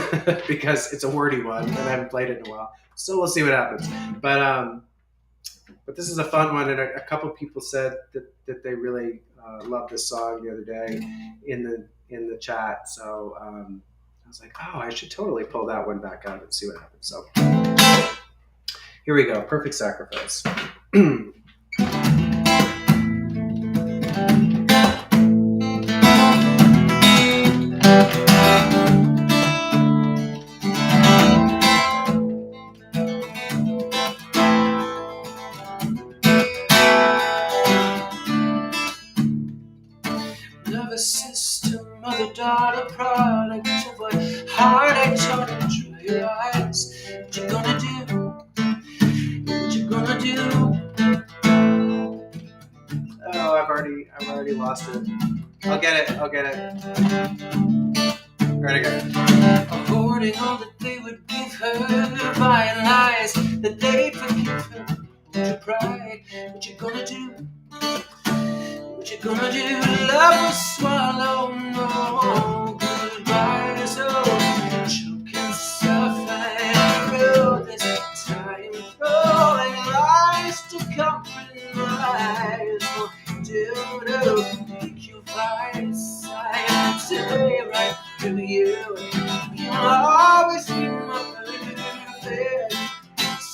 because it's a wordy one and I haven't played it in a while. So we'll see what happens. But this is a fun one, and a couple people said that they really loved this song the other day in the chat. So I was like, oh, I should totally pull that one back out and see what happens. So here we go, Perfect Sacrifice. brother, sister, mother, daughter, product of a heart I taught to dry your eyes. What you gonna do? What you gonna do? Oh, I've already lost it. I'll get it. Alright, I got it. Hoarding all that they would give her, buying lies that they'd forgive her. Hold your pride. What you gonna do? What you gonna do? Love will swallow no goodbye. So choke and suffer through this time, throwing lies to compromise. Do make your vice. I say right to you. You'll always be my perfect sacrifice.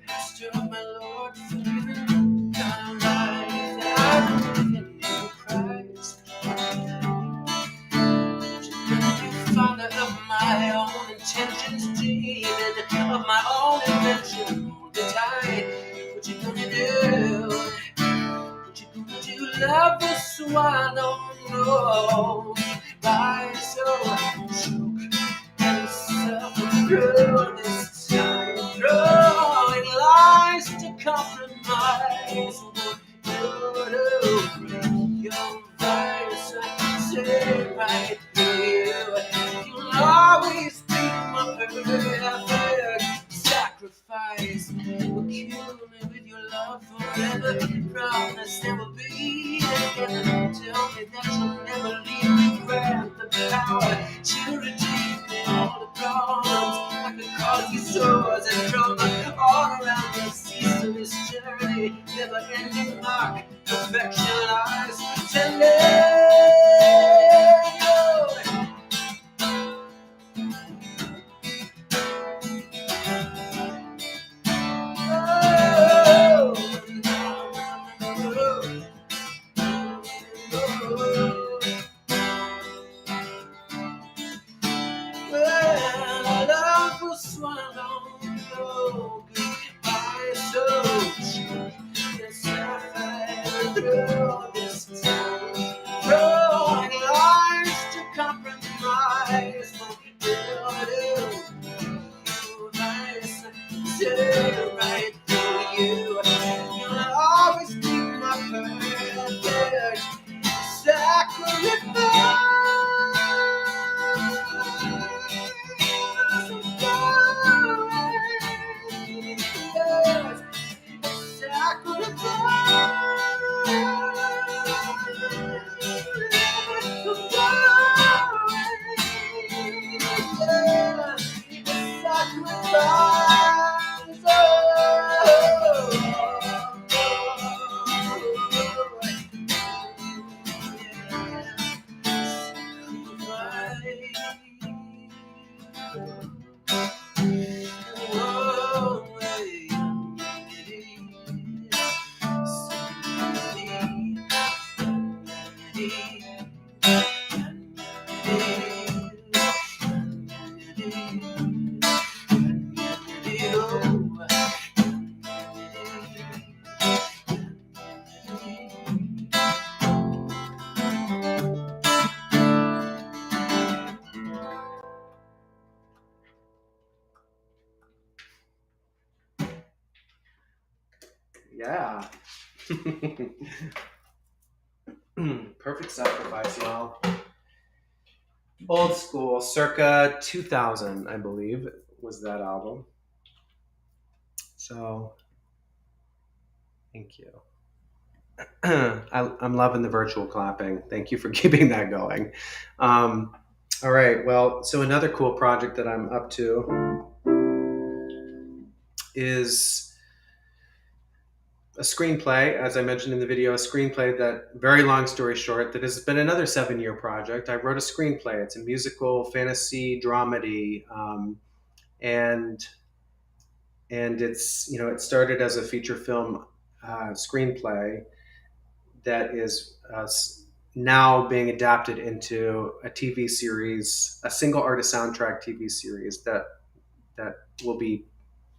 Master of my Lord, forgiven, God Almighty, I've given you a prize. Father of my own intentions, demon of my own invention, the tide. What you gonna do? What you gonna do? Love will swallow no by so choke and suffer through this time, throwing lies to compromise. Break your vice, say right through you. You'll always be my perfect sacrifice. Will kill me with your love forever. Promise there will be together. Tell me that you'll never leave me. Grant the power to redeem all the problems. I could cause you sores and trauma all around this ceaseless journey. Never ending mark, perfection eyes to live. Well, love will swallow no goodbye, so yes, I through this time, throwing lies to compromise. Right through you, you'll always be my perfect sacrifice. Yeah. Perfect Sacrifice, y'all. Old school, circa 2000, I believe, was that album. So, thank you. I'm loving the virtual clapping. Thank you for keeping that going. All right. Well, so another cool project that I'm up to is a screenplay, as I mentioned in the video, a screenplay that, very long story short, that has been another 7-year project. I wrote a screenplay. It's a musical fantasy dramedy, and it's, it started as a feature film screenplay that is now being adapted into a TV series, a single artist soundtrack TV series that will be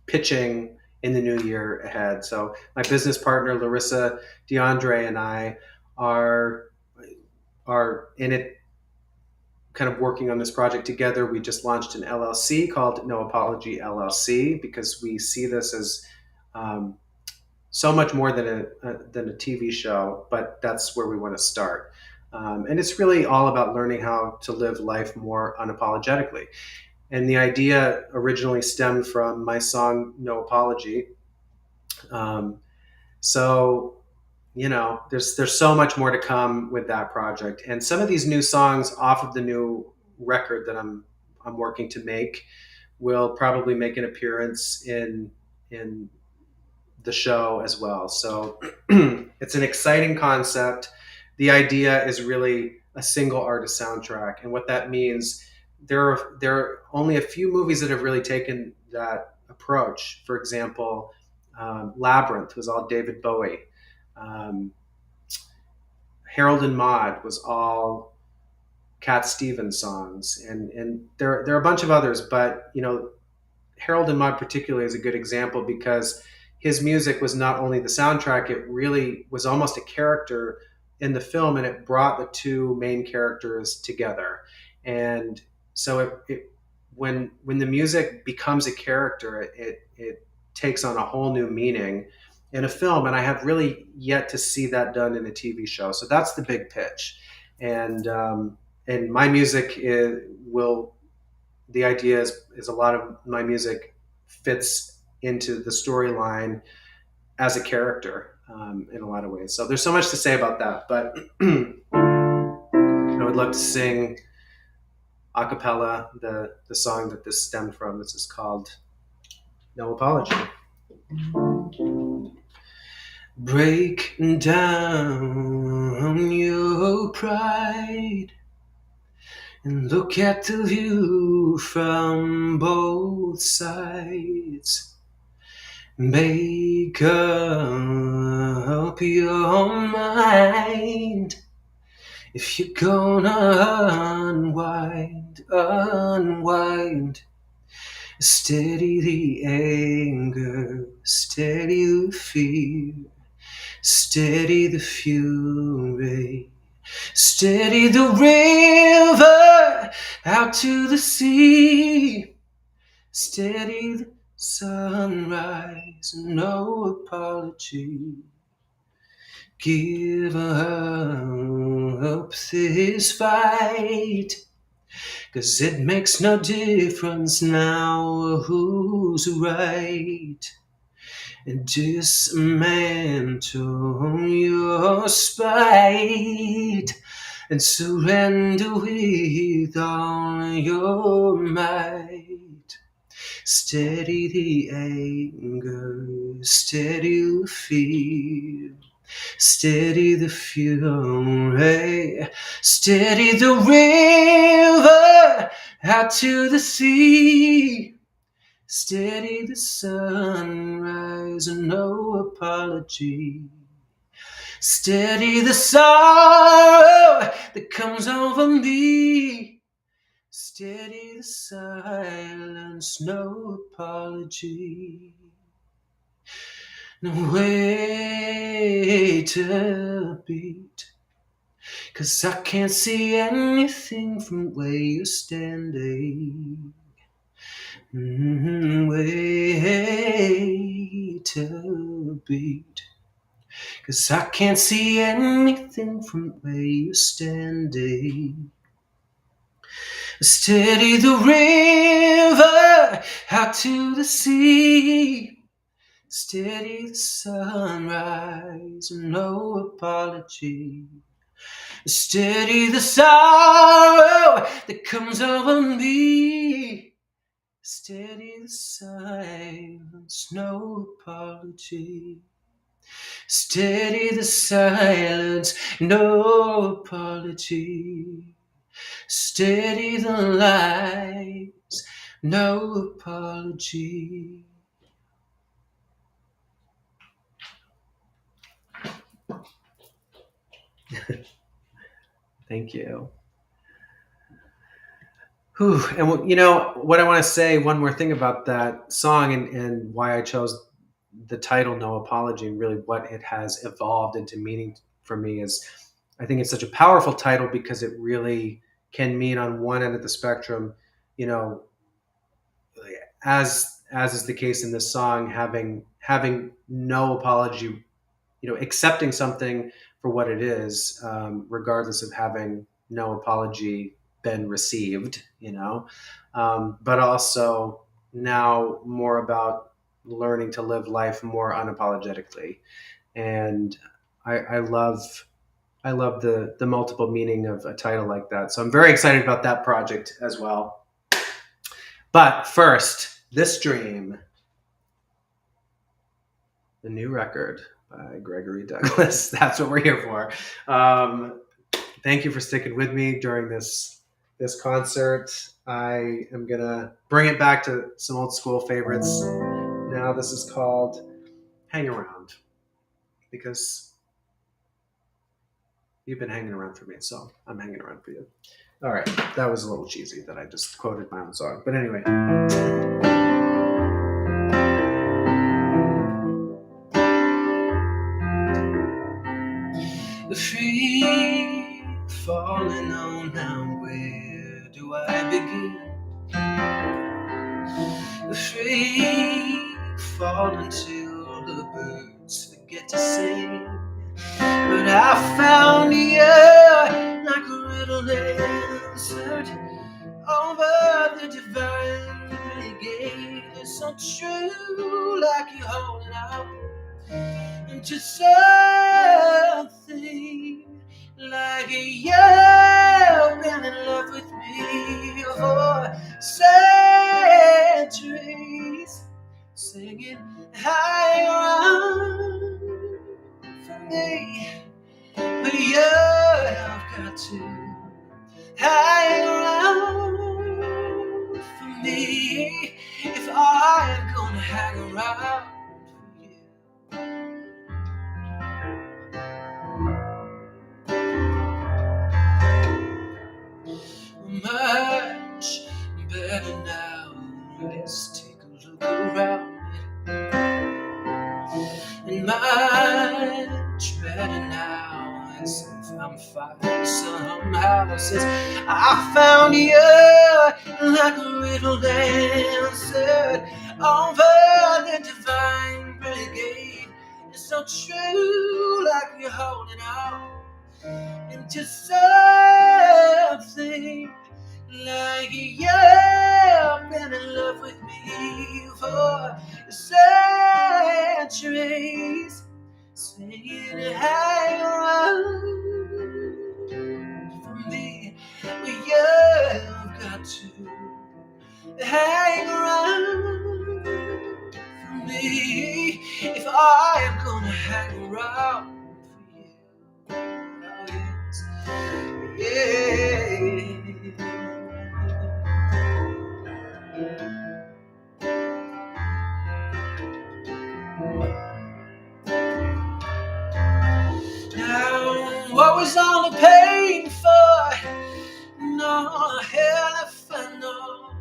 pitching in the new year ahead. So my business partner Larissa DeAndre and I are are in it, kind of working on this project together. We just launched an LLC called No Apology LLC because we see this as um, so much more than a TV show, but that's where we want to start. And it's really all about learning how to live life more unapologetically. And the idea originally stemmed from my song No Apology. Um, so there's so much more to come with that project, and some of these new songs off of the new record that I'm working to make will probably make an appearance in the show as well. So it's an exciting concept. The idea is really a single artist soundtrack, and what that means, there are only a few movies that have really taken that approach. For example, Labyrinth was all David Bowie. Um, Harold and Maude was all Cat Stevens songs, and there are a bunch of others, but Harold and Maude particularly is a good example because his music was not only the soundtrack; it really was almost a character in the film, and it brought the two main characters together. And so when the music becomes a character, it takes on a whole new meaning in a film, and I have really yet to see that done in a TV show. So that's the big pitch, and my music will the idea is a lot of my music fits into the storyline as a character in a lot of ways. So there's so much to say about that, but I would love to sing a cappella the song that this stemmed from. This is called No Apology. Break down your pride and look at the view from both sides. Make up your mind if you're gonna unwind. Steady the anger, steady the fear, steady the fury, steady the river out to the sea, steady the sunrise, no apology. Give up this fight, 'cause it makes no difference now who's right. And dismantle your spite and surrender with all your might. Steady the anger, steady the fear, steady the fury, steady the river out to the sea, steady the sunrise, no apology. Steady the sorrow that comes over me, steady the silence, no apology. No wait a beat, 'cause I can't see anything from where you're standing. Wait a beat, 'cause I can't see anything from where you're standing. Steady the river out to the sea, steady the sunrise, no apology. Steady the sorrow that comes over me, steady the silence, no apology. Steady the silence, no apology. Steady the lies, no apology. Thank you. Whew. And you know what I want to say, one more thing about that song and why I chose the title No Apology, and really what it has evolved into meaning for me is I think it's such a powerful title because it really can mean on one end of the spectrum, you know, as is the case in this song, having no apology, you know, accepting something for what it is, regardless of having no apology been received, you know, but also now more about learning to live life more unapologetically. And I love the multiple meaning of a title like that. So I'm very excited about that project as well. But first, This Dream, the new record by Gregory Douglas. That's what we're here for. Thank you for sticking with me during this concert. I am gonna bring it back to some old school favorites. Now this is called Hang Around because you've been hanging around for me, so I'm hanging around for you. All right, that was a little cheesy that I just quoted my own song, but anyway. Free falling on now, where do I begin? Free falling till the birds forget to sing. But I found you like a riddle answered over the divine renegade. It's so true, like you're holding out into something like you've been in love with me for centuries, singing high around for me. But you've got to hang around for me if I'm gonna hang around for you. Much better now. Let's take a look around and much better now. As if I'm fine somehow. Since I found you like a riddle answered over the divine brigade. It's so true, like you're holding out into something like you've been in love with me for centuries, singing hang around for me. Well, you've got to hang around for me if I am gonna hang around for you. Oh, yes. Yeah. Now, what was all the pain for? No, hell if I know.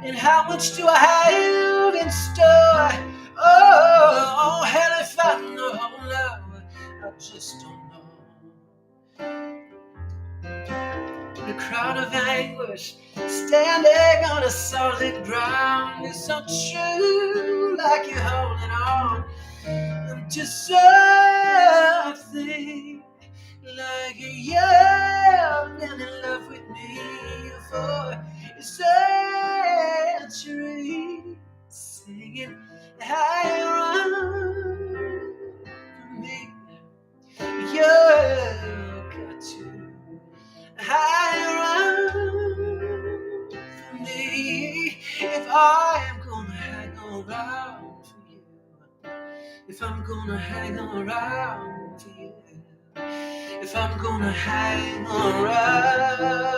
And how much do I have in store? Oh, hell if I know. No, I just don't know. The crowd of anguish standing on a solid ground is so true, like you're holding on to something like you've been in love with me for centuries, singing high around for me. You've got to hang around for me if I am gonna hang around for you. If I'm gonna hang around for you. If I'm gonna hang around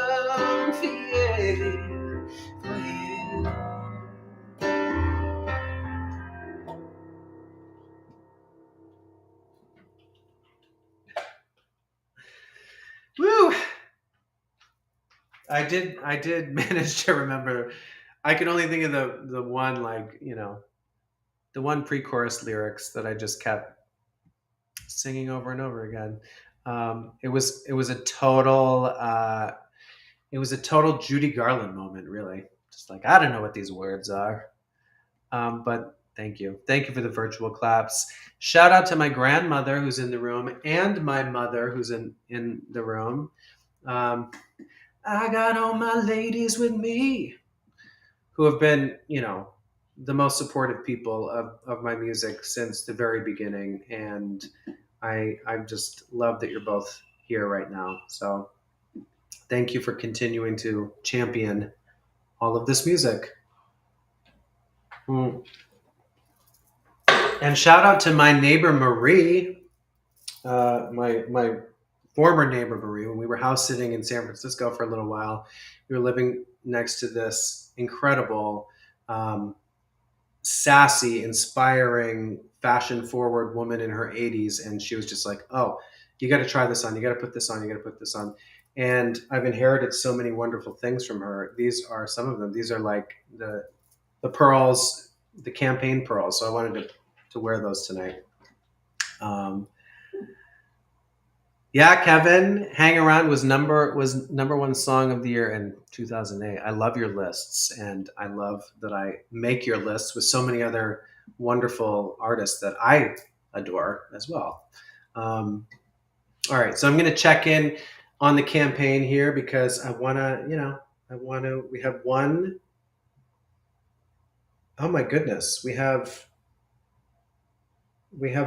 for you. For you. I did manage to remember. I could only think of the one, like, the one pre-chorus lyrics that I just kept singing over and over again. It was a total Judy Garland moment, really. Just like, I don't know what these words are. But thank you for the virtual claps. Shout out to my grandmother who's in the room and my mother who's in the room. Um, I got all my ladies with me who have been, the most supportive people of my music since the very beginning. And I just love that you're both here right now. So thank you for continuing to champion all of this music. Mm. And shout out to my neighbor Marie, my former neighbor Marie. When we were house sitting in San Francisco for a little while, we were living next to this incredible, sassy, inspiring, fashion forward woman in her 80s, and she was just like, "Oh, you got to try this on. You got to put this on. You got to put this on." And I've inherited so many wonderful things from her. These are some of them. These are like the pearls, the campaign pearls. So I wanted to wear those tonight. Um, yeah, Kevin, "Hang Around" was number one song of the year in 2008. I love your lists, and I love that I make your lists with so many other wonderful artists that I adore as well. Um, all right, so I'm going to check in on the campaign here because I want to, we have one. Oh my goodness, we have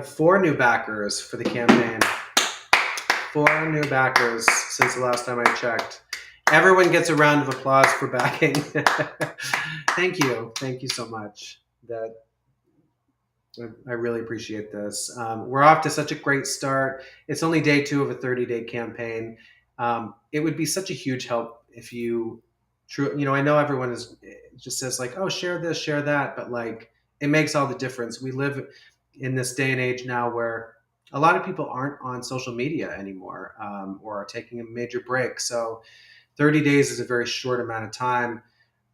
four new backers for the campaign. Four new backers since the last time I checked. Everyone gets a round of applause for backing. Thank you. Thank you so much. That I really appreciate this. We're off to such a great start. It's only day 2 of a 30-day campaign. It would be such a huge help if I know everyone just says like, "Oh, share this, share that," but like, it makes all the difference. We live in this day and age now where a lot of people aren't on social media anymore, or are taking a major break. So 30 days is a very short amount of time.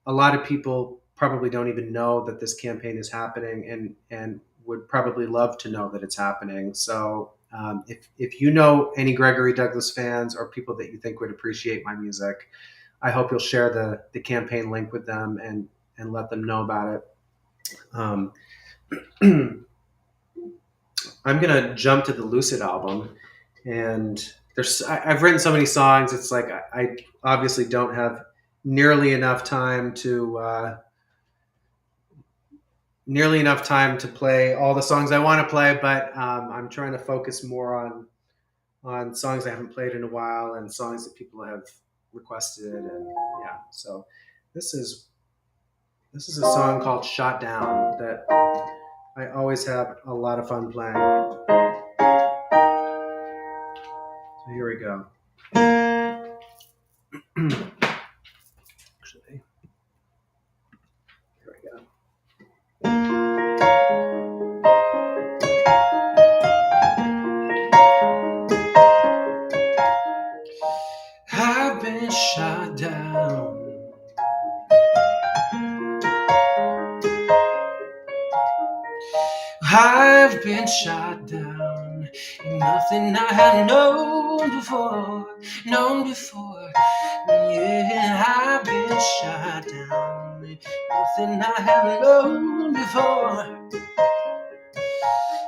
A lot of people probably don't even know that this campaign is happening, and would probably love to know that it's happening. So if you know any Gregory Douglas fans or people that you think would appreciate my music, I hope you'll share the campaign link with them and let them know about it. Um, I'm gonna jump to the Lucid album, and I've written so many songs. It's like I obviously don't have nearly enough time to play all the songs I want to play, but I'm trying to focus more on songs I haven't played in a while and songs that people have requested, and yeah. So this is a song called "Shot Down" that I always have a lot of fun playing. So here we go. Actually, here we go. I've been shot down. I've been shot down. Ain't nothing I had known before. Yeah, I've been shot down. Nothing I have known before.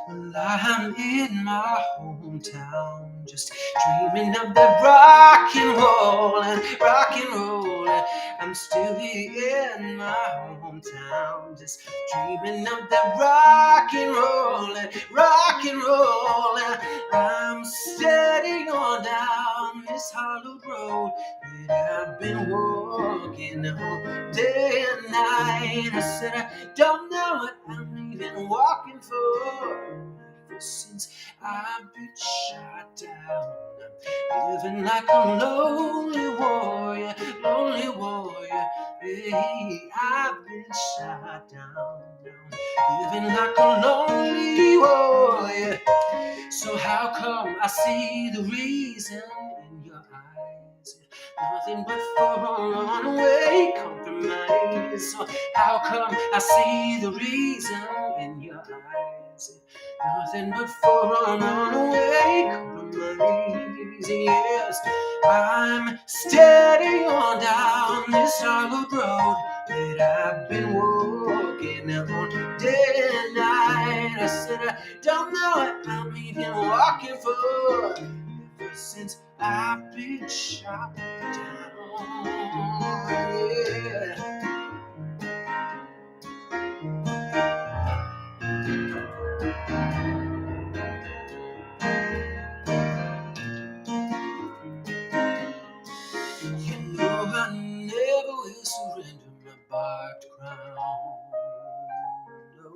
Well, I'm in my hometown, just dreaming of that rock and roll and rock and roll. I'm still here in my hometown, just dreaming of that rock and roll and rock and roll. I'm steady on down this hollow road that I've been walking all day and night. I said I don't know what I'm even walking for. Ever since I've been shot down, I'm living like a lonely warrior. Hey, I've been shot down, living like a lonely warrior. So how come I see the reason in your eyes? nothing but for a runaway compromise. So how come I see the reason in your eyes? Nothing but for a runaway compromise. Yes, I'm steady on down this hollow road that I've been walking on day and night. I said I don't know what I'm even walking for. Ever since I've been shot down, yeah. You know I never will surrender my barked crown. No.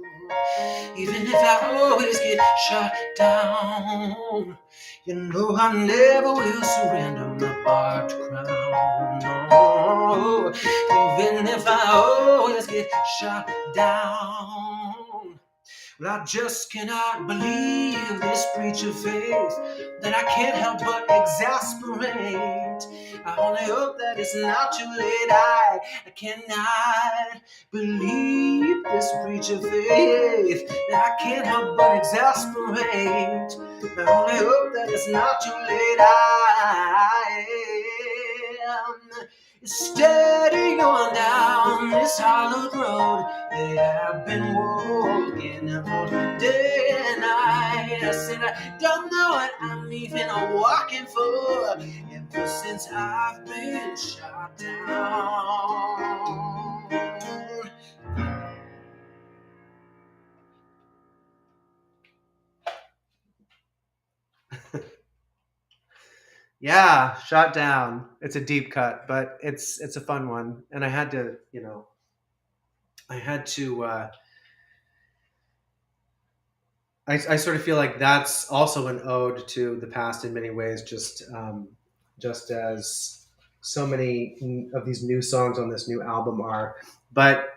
Even if I always get shot down, you know I never will surrender my barked crown. No. Even if I always get shot down. Well, I just cannot believe this breach of faith that I can't help but exasperate. I only hope that it's not too late. I cannot believe this breach of faith that I can't help but exasperate. I only hope that it's not too late. I am steady going down this hollowed road that I've been walking on day and night. I said I don't know what I'm even walking for ever since I've been shot down. Yeah, shot down. It's a deep cut, but it's a fun one, and I had to, I had to. I sort of feel like that's also an ode to the past in many ways, just as so many of these new songs on this new album are. But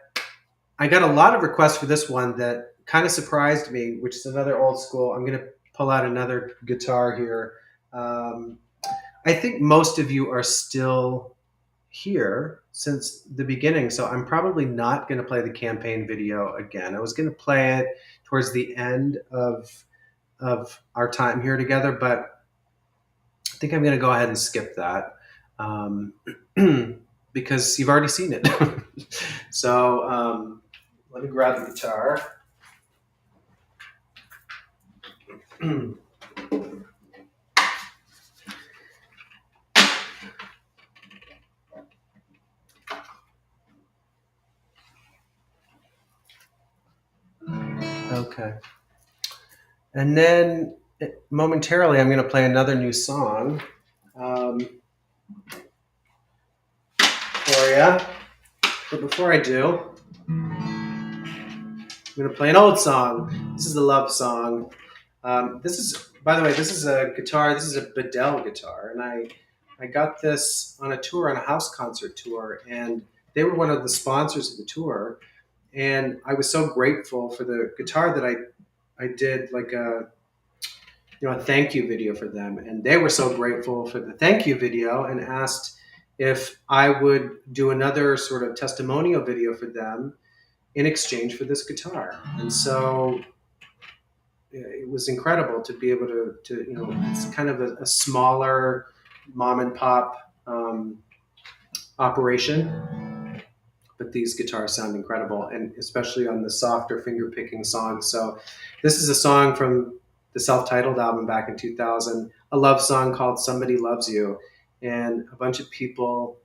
I got a lot of requests for this one that kind of surprised me, which is another old school. I'm going to pull out another guitar here. I think most of you are still here since the beginning, so I'm probably not going to play the campaign video again. I was going to play it towards the end of our time here together, but I think I'm going to go ahead and skip that because you've already seen it. So let me grab the guitar. Okay. And then momentarily, I'm going to play another new song for you. But before I do, I'm going to play an old song. This is a love song. This is, by the way, this is a guitar. This is a Bedell guitar, and I got this on a tour, on a house concert tour, and they were one of the sponsors of the tour. And I was so grateful for the guitar that I did like a thank you video for them, and they were so grateful for the thank you video and asked if I would do another sort of testimonial video for them in exchange for this guitar. And so it was incredible to be able to it's kind of a smaller mom and pop operation, but these guitars sound incredible, and especially on the softer finger picking songs. So this is a song from the self-titled album back in 2000, a love song called Somebody Loves You. And a bunch of people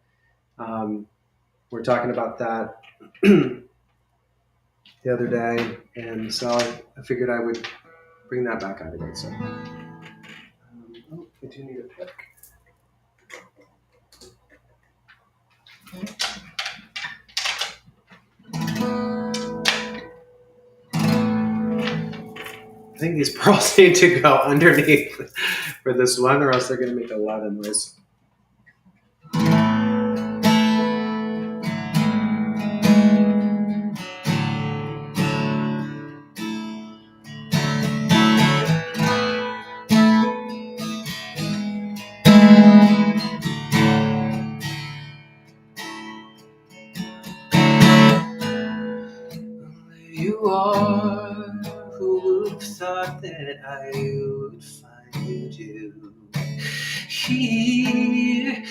were talking about that the other day. And so I figured I would bring that back out again. So I do need a pick. I think these pearls need to go underneath for this one, or else they're going to make a lot of noise. I would find you here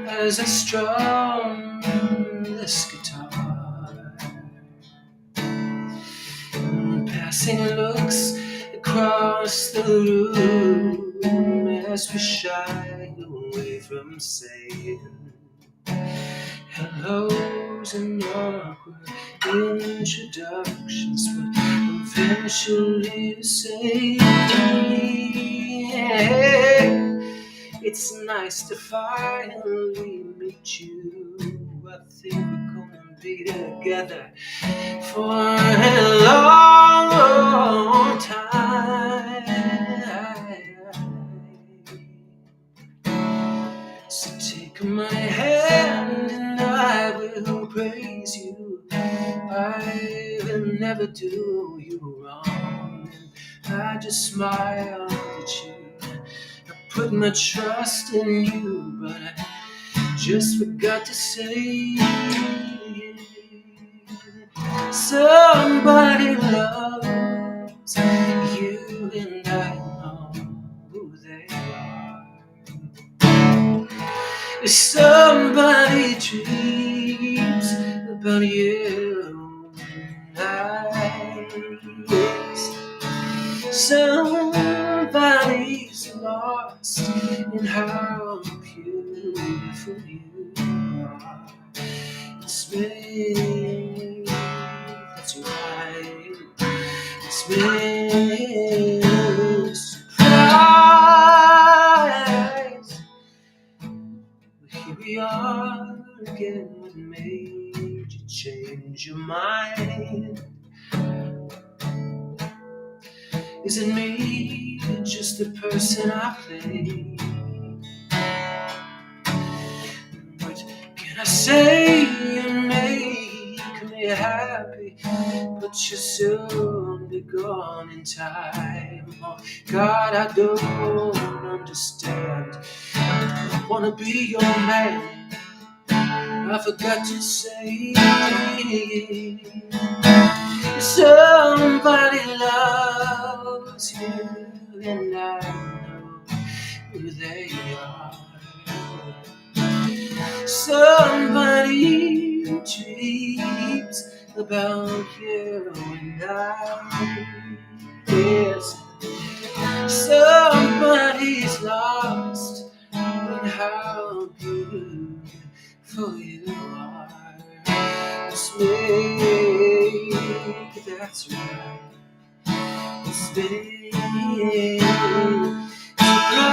as I strum this guitar, passing looks across the room as we shy away from saying hellos and awkward introductions, but eventually say, it's nice to finally meet you. I think we're gonna be together for a long, long time. So take my hand and I will praise you. I will never do you wrong. I just smile at you. I put my trust in you, but I just forgot to say somebody loves you, and I know who they are. Somebody dreams about you and I. Yes. Somebody's lost in how beautiful you are. It's me, that's right. It's me, surprise. Here we are again. What made you change your mind? Is it me, or just the person I play? What can I say? You make me happy, but you'll soon be gone in time. Oh God, I don't understand. I wanna be your man. I forgot to say somebody loves you, and I know who they are. Somebody dreams about you and I. Yes, somebody's lost in how beautiful you are. It's me, that's right. It's me, surprise.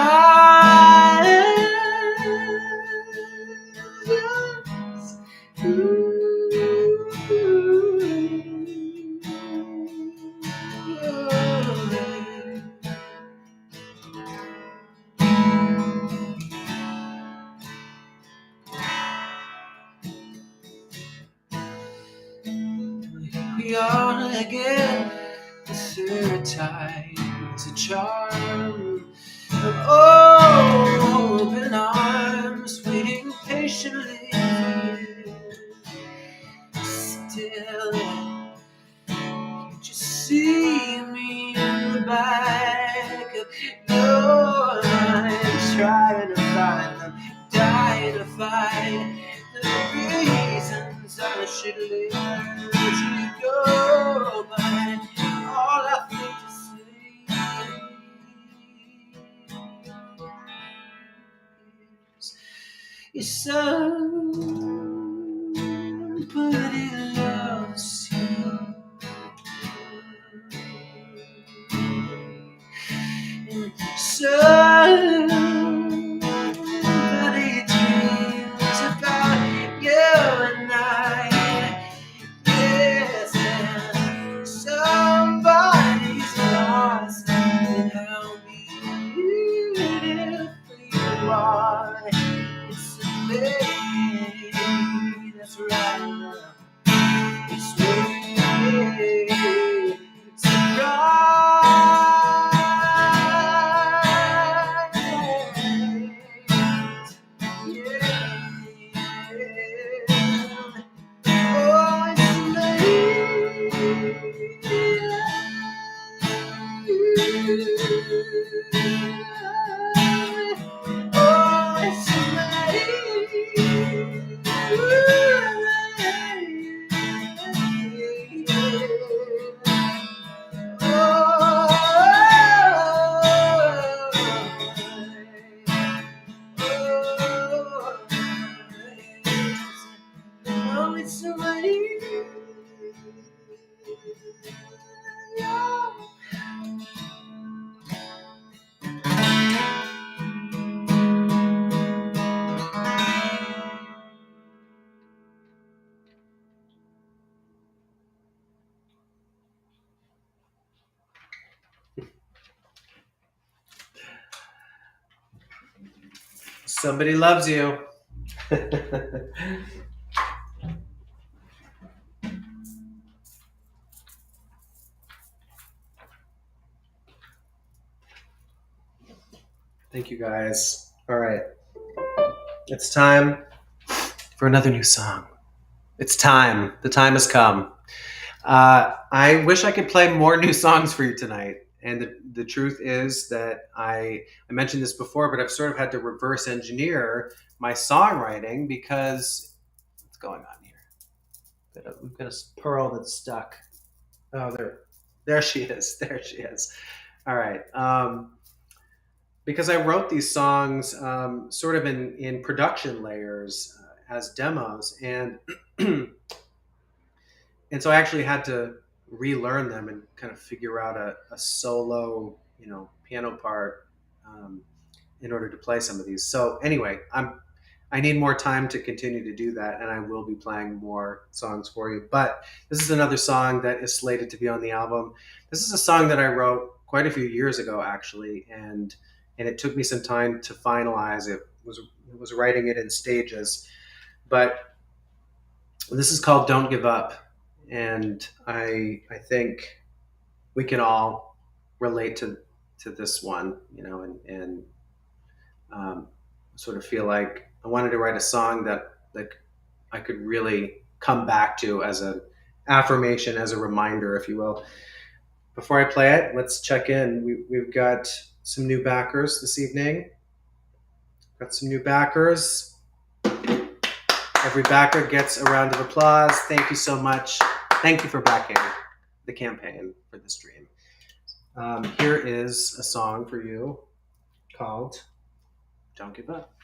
We are again, the third time. It's a charm of open arms, waiting patiently for you. Still, can't you see me in the back of your mind, trying to find them, dying to find the reasons I should let you go, but all I think to say is somebody loves you. Somebody dreams about you and I. Yes, and somebody's lost in how beautiful you are. It's a lady, that's right. It's me, surprise. Somebody loves you. Thank you, guys. All right. It's time for another new song. It's time. The time has come. I wish I could play more new songs for you tonight. And the truth is that I mentioned this before, but I've sort of had to reverse engineer my songwriting because what's going on here? We've got a pearl that's stuck. Oh, there she is. There she is. All right. Because I wrote these songs sort of in production layers as demos, and and so I actually had to relearn them and kind of figure out a solo, piano part in order to play some of these. So anyway, I need more time to continue to do that, and I will be playing more songs for you. But this is another song that is slated to be on the album. This is a song that I wrote quite a few years ago, actually, and it took me some time to finalize. It was writing it in stages, but this is called "Don't Give Up," and I think we can all relate to this one, and sort of feel like I wanted to write a song that I could really come back to as an affirmation, as a reminder, if you will. Before I play it, let's check in. We've got some new backers this evening. Got some new backers. Every backer gets a round of applause. Thank you so much. Thank you for backing the campaign for this dream. Here is a song for you called "Don't Give Up."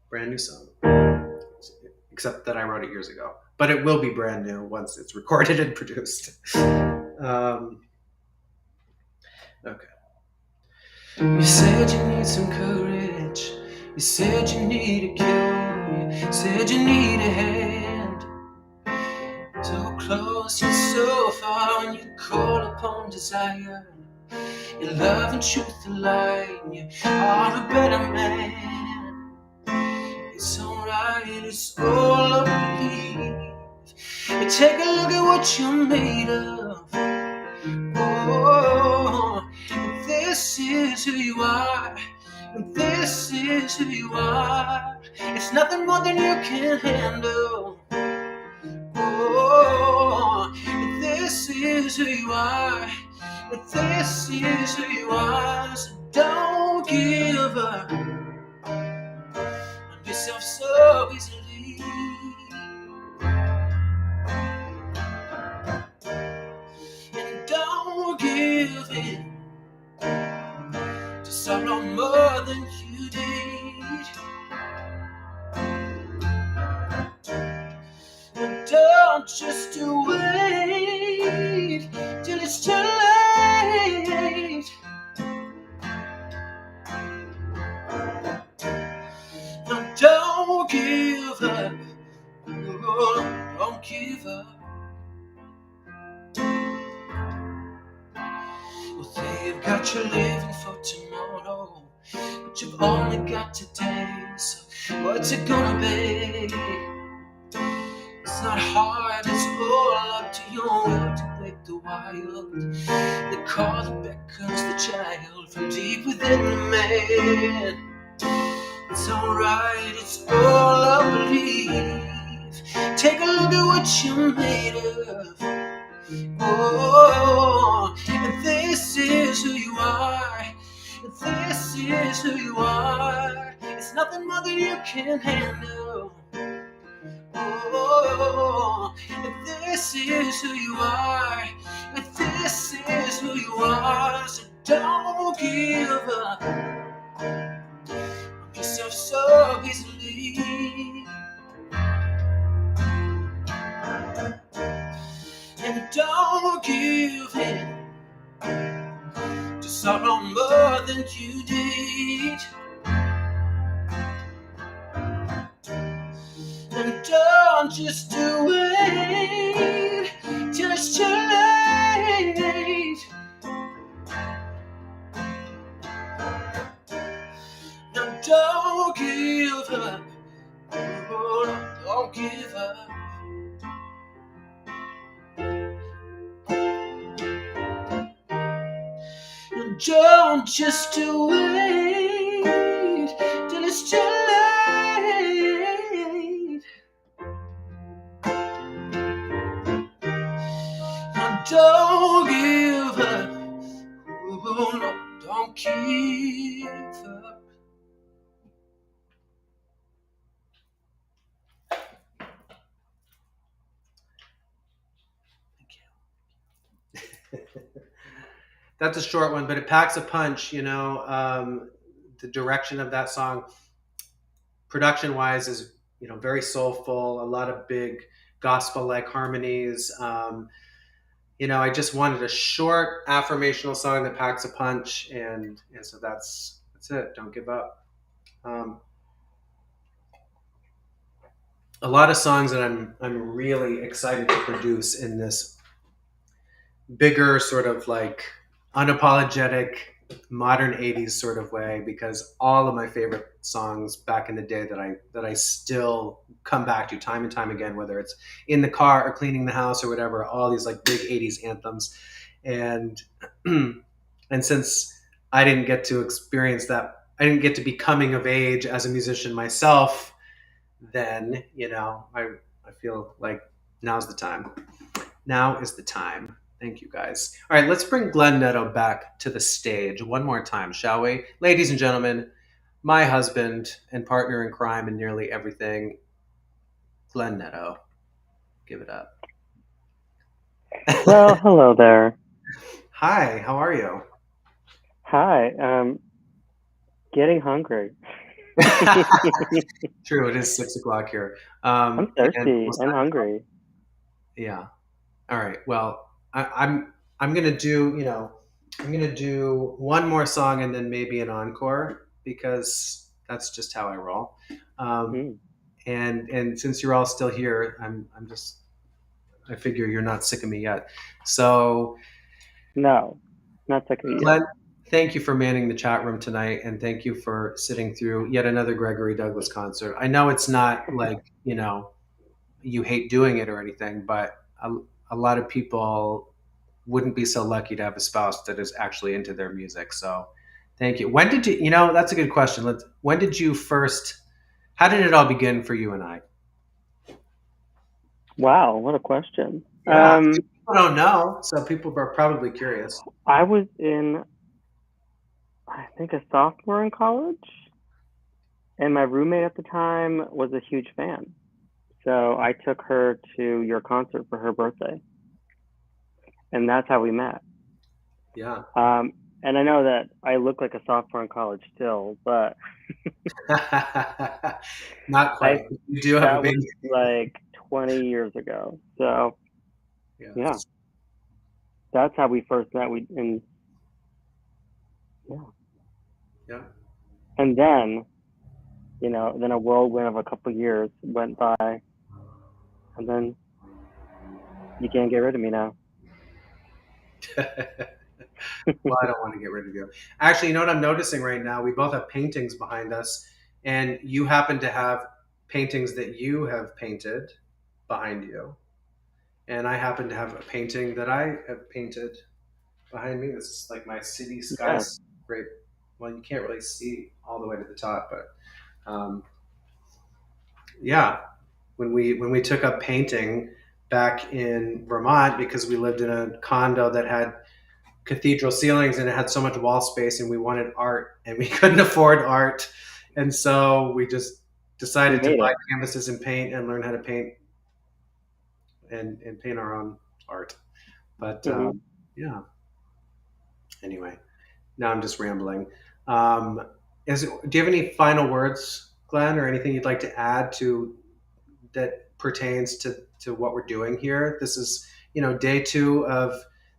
Brand new song. Except that I wrote it years ago. But it will be brand new once it's recorded and produced. Okay. You said you need some courage. You said you need a cure. You said you need a hand. So close yet so far when you call upon desire. Your love and truth align. You are a better man. It's alright, it's all I believe. You take a look at what you're made of. Oh, this is who you are. This is who you are. It's nothing more than you can handle. Oh, this is who you are. This is who you are. So don't give up on yourself so easily. And don't give in to sorrow more than you did. And don't just wait till it's too late. And don't give up. Oh, don't give up. Well, they've got you living for tomorrow, but you've only got today. So what's it gonna be? It's not hard, it's all up to your will to break the wild. The call that beckons the child from deep within the man. It's alright, it's all I believe. Take a look at what you're made of. Oh, and this is who you are. This is who you are. It's nothing more than you can handle. Oh, if this is who you are, if this is who you are, so don't give up on yourself so easily. And don't give in to sorrow more than you did. And don't just do it till it's too late. Now don't give up. Oh, no, don't give up. Now don't just do it till it's too late. Now don't give up. Oh, no, don't give up. That's a short one, but it packs a punch. The direction of that song, production wise, is very soulful. A lot of big gospel like harmonies. I just wanted a short affirmational song that packs a punch, and so that's it. Don't give up. Um, a lot of songs that I'm really excited to produce in this bigger sort of like unapologetic modern 80s sort of way, because all of my favorite songs back in the day that I still come back to time and time again, whether it's in the car or cleaning the house or whatever, all these like big 80s anthems. And and since I didn't get to experience that, I didn't get to be coming of age as a musician myself, then I feel like now's the time. Now is the time. Thank you, guys. All right, let's bring Glenn Netto back to the stage one more time, shall we? Ladies and gentlemen, my husband and partner in crime and nearly everything, Glenn Netto. Give it up. Well, hello there. Hi, how are you? Hi. Getting hungry. True, it is 6 o'clock here. I'm And thirsty almost and hungry. yeah. All right. Well, I'm gonna do I'm gonna do one more song and then maybe an encore, because that's just how I roll. Um, Mm. and since you're all still here, I'm just I figure you're not sick of me yet. So No, not sick of you yet. Glenn, thank you for manning the chat room tonight, and thank you for sitting through yet another Gregory Douglas concert. I know it's not like you hate doing it or anything, but a lot of people wouldn't be so lucky to have a spouse that is actually into their music. So thank you. When did that's a good question. When did you first, how did it all begin for you and I? Wow, what a question. Yeah. People don't know. So people are probably curious. I was in, I think, a sophomore in college, and my roommate at the time was a huge fan. So I took her to your concert for her birthday, and that's how we met. Yeah. And I know that I look like a sophomore in college still, but Not I quite. You do have a that big, was like 20 years ago. So yeah. yeah, that's how we first met. And yeah, Yeah. and then then a whirlwind of a couple years went by, and then you can't get rid of me now. Well, I don't want to get rid of you. Actually, you know what I'm noticing right now? We both have paintings behind us, and you happen to have paintings that you have painted behind you. And I happen to have a painting that I have painted behind me. This is like my city Yeah, skyscraper. Well, you can't really see all the way to the top, but yeah, when we took up painting back in Vermont, because we lived in a condo that had cathedral ceilings, and it had so much wall space, and we wanted art, and we couldn't afford art, and so we just We decided to made buy it. canvases and paint and learn how to paint and paint our own art. But Hmm. yeah, anyway, now I'm just rambling. Um, do you have any final words, Glenn, or anything you'd like to add to that pertains to what we're doing here? This is, day two of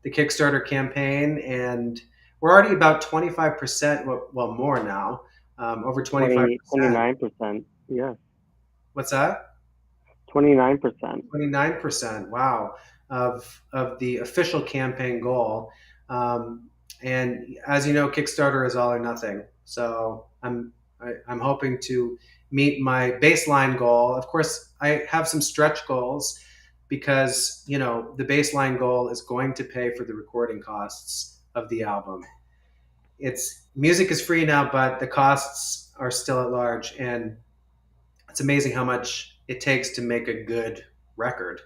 the Kickstarter campaign, and we're already about 25%, well, more now, over 25%. 29%. Yes. What's that? 29%. 29%. Wow. Of the official campaign goal. And as you know, Kickstarter is all or nothing. So I'm hoping to meet my baseline goal. Of course, I have some stretch goals because, the baseline goal is going to pay for the recording costs of the album. It's music is free now, but the costs are still at large, and it's amazing how much it takes to make a good record.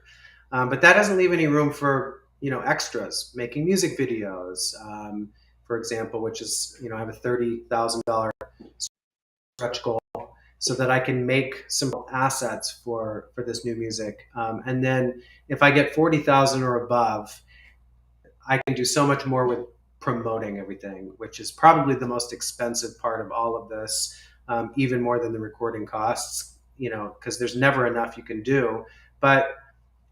But that doesn't leave any room for extras, making music videos, for example, which is I have a $30,000 stretch goal, so that I can make some assets for this new music. And then if I get 40,000 or above, I can do so much more with promoting everything, which is probably the most expensive part of all of this, even more than the recording costs. Because there's never enough you can do, but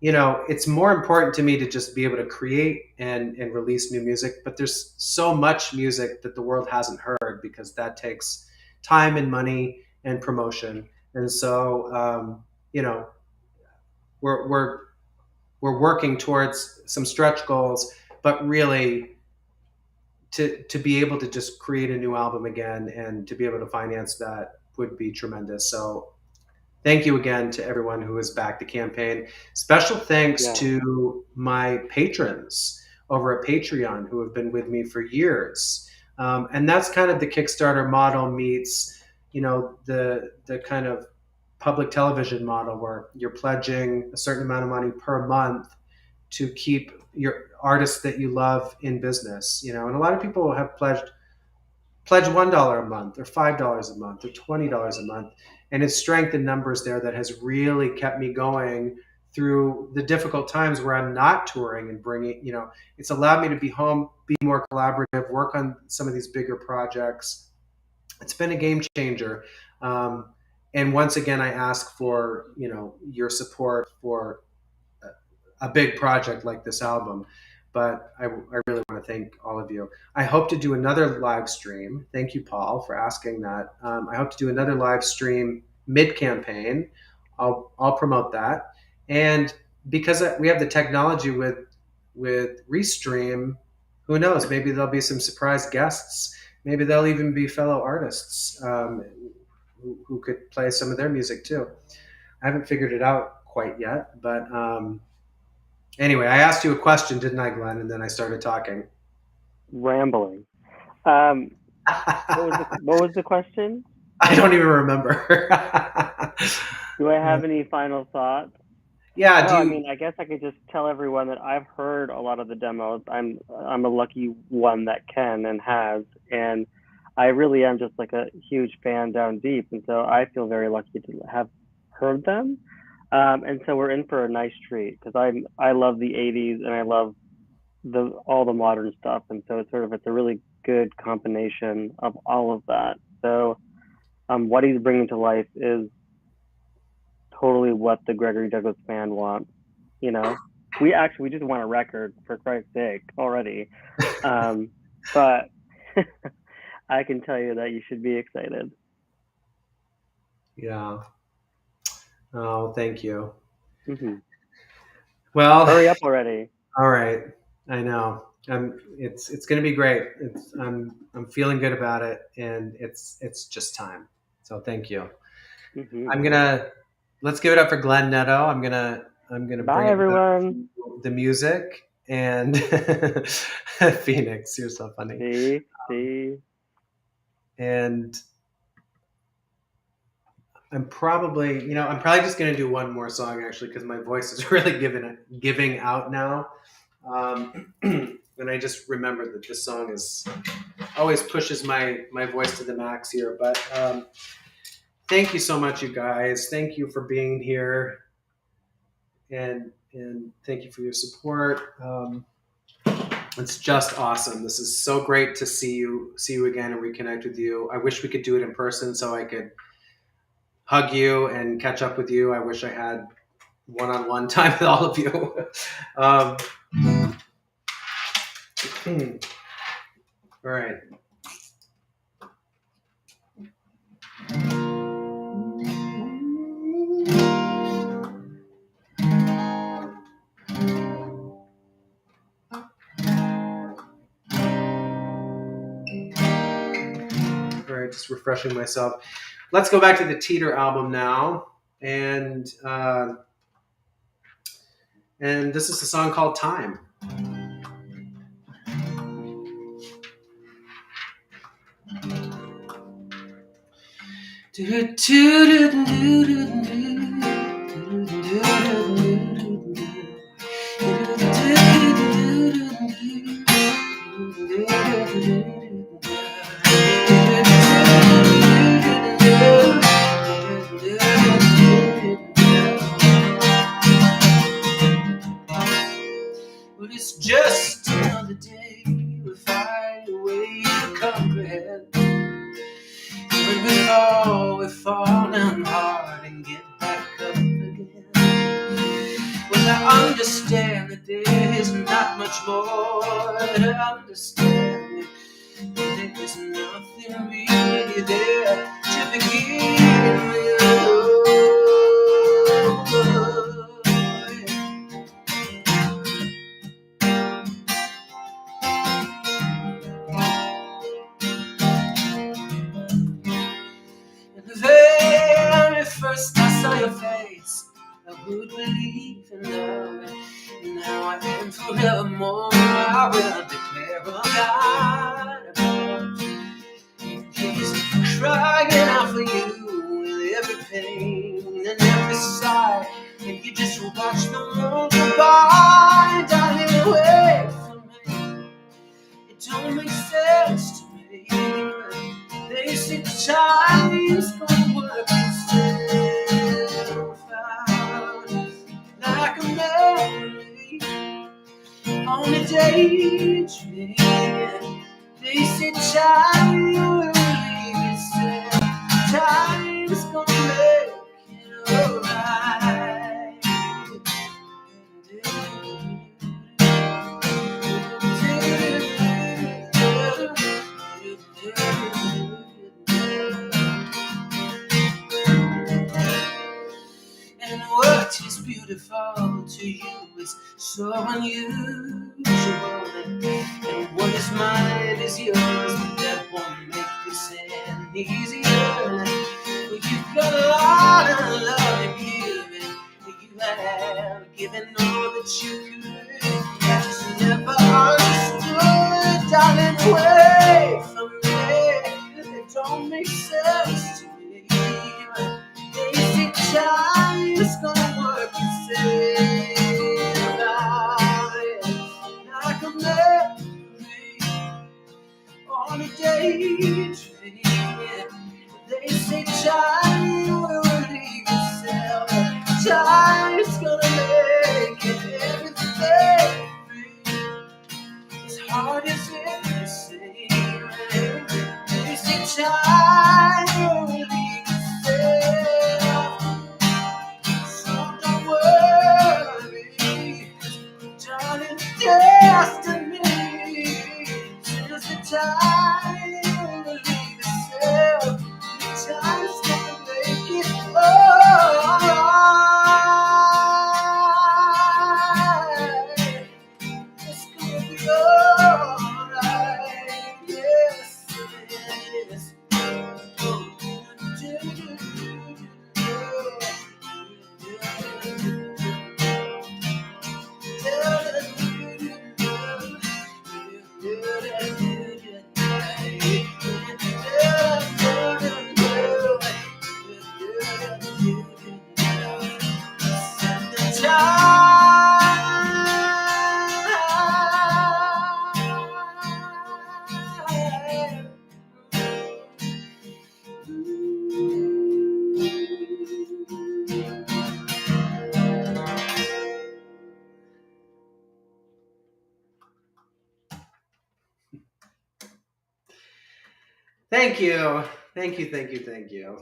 it's more important to me to just be able to create and release new music. But there's so much music that the world hasn't heard, because that takes time and money and promotion. And so, we're, we're, we're working towards some stretch goals, but really to be able to just create a new album again and to be able to finance that would be tremendous. So thank you again to everyone who has backed the campaign. Special thanks Yeah. to my patrons over at Patreon who have been with me for years. And that's kind of the Kickstarter model meets, the kind of public television model where you're pledging a certain amount of money per month to keep your artists that you love in business. And a lot of people have pledge $1 a month or $5 a month or $20 a month, and it's strength in numbers there that has really kept me going through the difficult times where I'm not touring and bringing. It's allowed me to be home, be more collaborative, work on some of these bigger projects. It's been a game changer. And once again, I ask for your support for a big project like this album. But I really want to thank all of you. I hope to do another live stream. Thank you, Paul, for asking that. I hope to do another live stream mid campaign. I'll promote that. And because we have the technology with Restream, who knows? Maybe there'll be some surprise guests. Maybe they'll even be fellow artists, who could play some of their music too. I haven't figured it out quite yet, but anyway, I asked you a question, didn't I, Glenn? And then I started talking. Rambling. Um, what was the question? I don't even remember. Do I have any final thoughts? Yeah, No, do I you? mean, I guess I could just tell everyone that I've heard a lot of the demos. I'm a lucky one that can and has, and I really am just like a huge fan down deep, and so I feel very lucky to have heard them. And so we're in for a nice treat because I love the '80s and I love the all the modern stuff, and so it's a really good combination of all of that. So what he's bringing to life is totally what the Gregory Douglas band wants. You know, we just want a record for Christ's sake already, um, but I can tell you that you should be excited. Yeah. Oh, thank you. Hmm. Well, Hurry up already. all right. I know. It's going to be great. I'm feeling good about it, and it's just time. So thank you. Hmm. I'm gonna Let's give it up for Glenn Netto. I'm gonna bring Bye, it back everyone. to the music and Phoenix. You're so funny. See. And I'm probably just gonna do one more song actually because my voice is really giving out now. Um, And I just remembered that this song is always pushes my voice to the max here. But thank you so much, you guys. Thank you for being here, and thank you for your support. It's just awesome. This is so great to see you again and reconnect with you. I wish we could do it in person so I could hug you and catch up with you. I wish I had one-on-one time with all of you. um, all right. All right, just refreshing myself. Let's go back to the Teeter album now, and this is a song called "Time." But it's just another day we find a way to comprehend. When we fall down hard and get back up again. When I understand that there is not much more that I understand, that there's nothing really there to begin with. The very first I saw your face, I would believe in love. And now I am forevermore. I will declare a God above. He's crying out for you with every pain and every sigh. And you just watch the world go by, darling, away from me. It don't make sense to me. They say time's gonna work itself out like a memory on a daydream. They say time will relieve itself. Time's gonna make it alright. And what is beautiful to you is so unusual. And what is mine is yours, but that won't make this any easier. But you've got a lot of love to give, and you have given all that you could. I just never understood, darling, away from me. It don't make sense to me. They say time is gonna work itself out like a memory on a daydream. They say time will relieve itself. Time's gonna make everything free. As hard as it may seem, they say time will relieve itself. So don't worry, darling, destiny. Since the time will relieve itself, the time's gonna Thank you. Thank you, thank you, thank you.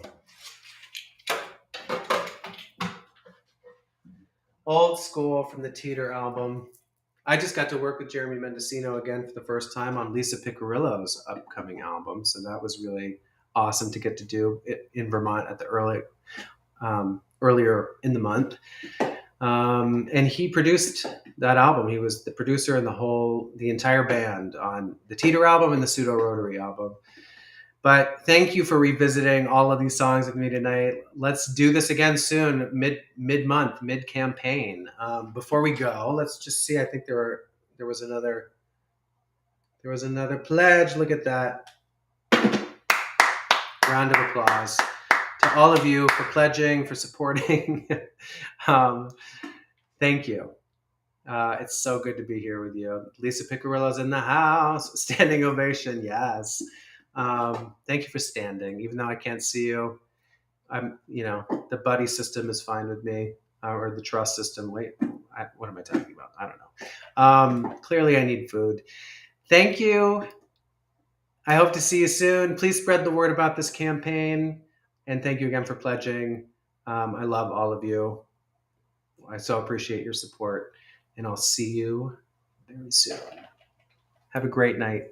Old School from the Teeter album. I just got to work with Jeremy Mendocino again for the first time on Lisa Piccirillo's upcoming album. So that was really awesome to get to do it in Vermont at the earlier in the month. And he produced that album. He was the producer and the entire band on the Teeter album and the Pseudo Rotary album. But thank you for revisiting all of these songs with me tonight. Let's do this again soon, mid month, mid campaign. Before we go, let's just see. I think there was another pledge. Look at that! Round of applause to all of you for pledging, for supporting. Thank you. It's so good to be here with you. Lisa Piccirillo's in the house. Standing ovation, yes. Thank you for standing, even though I can't see you. The buddy system is fine with me, or the trust system. Wait, what am I talking about? I don't know. Clearly, I need food. Thank you. I hope to see you soon. Please spread the word about this campaign, and thank you again for pledging. I love all of you. I so appreciate your support, and I'll see you very soon. Have a great night.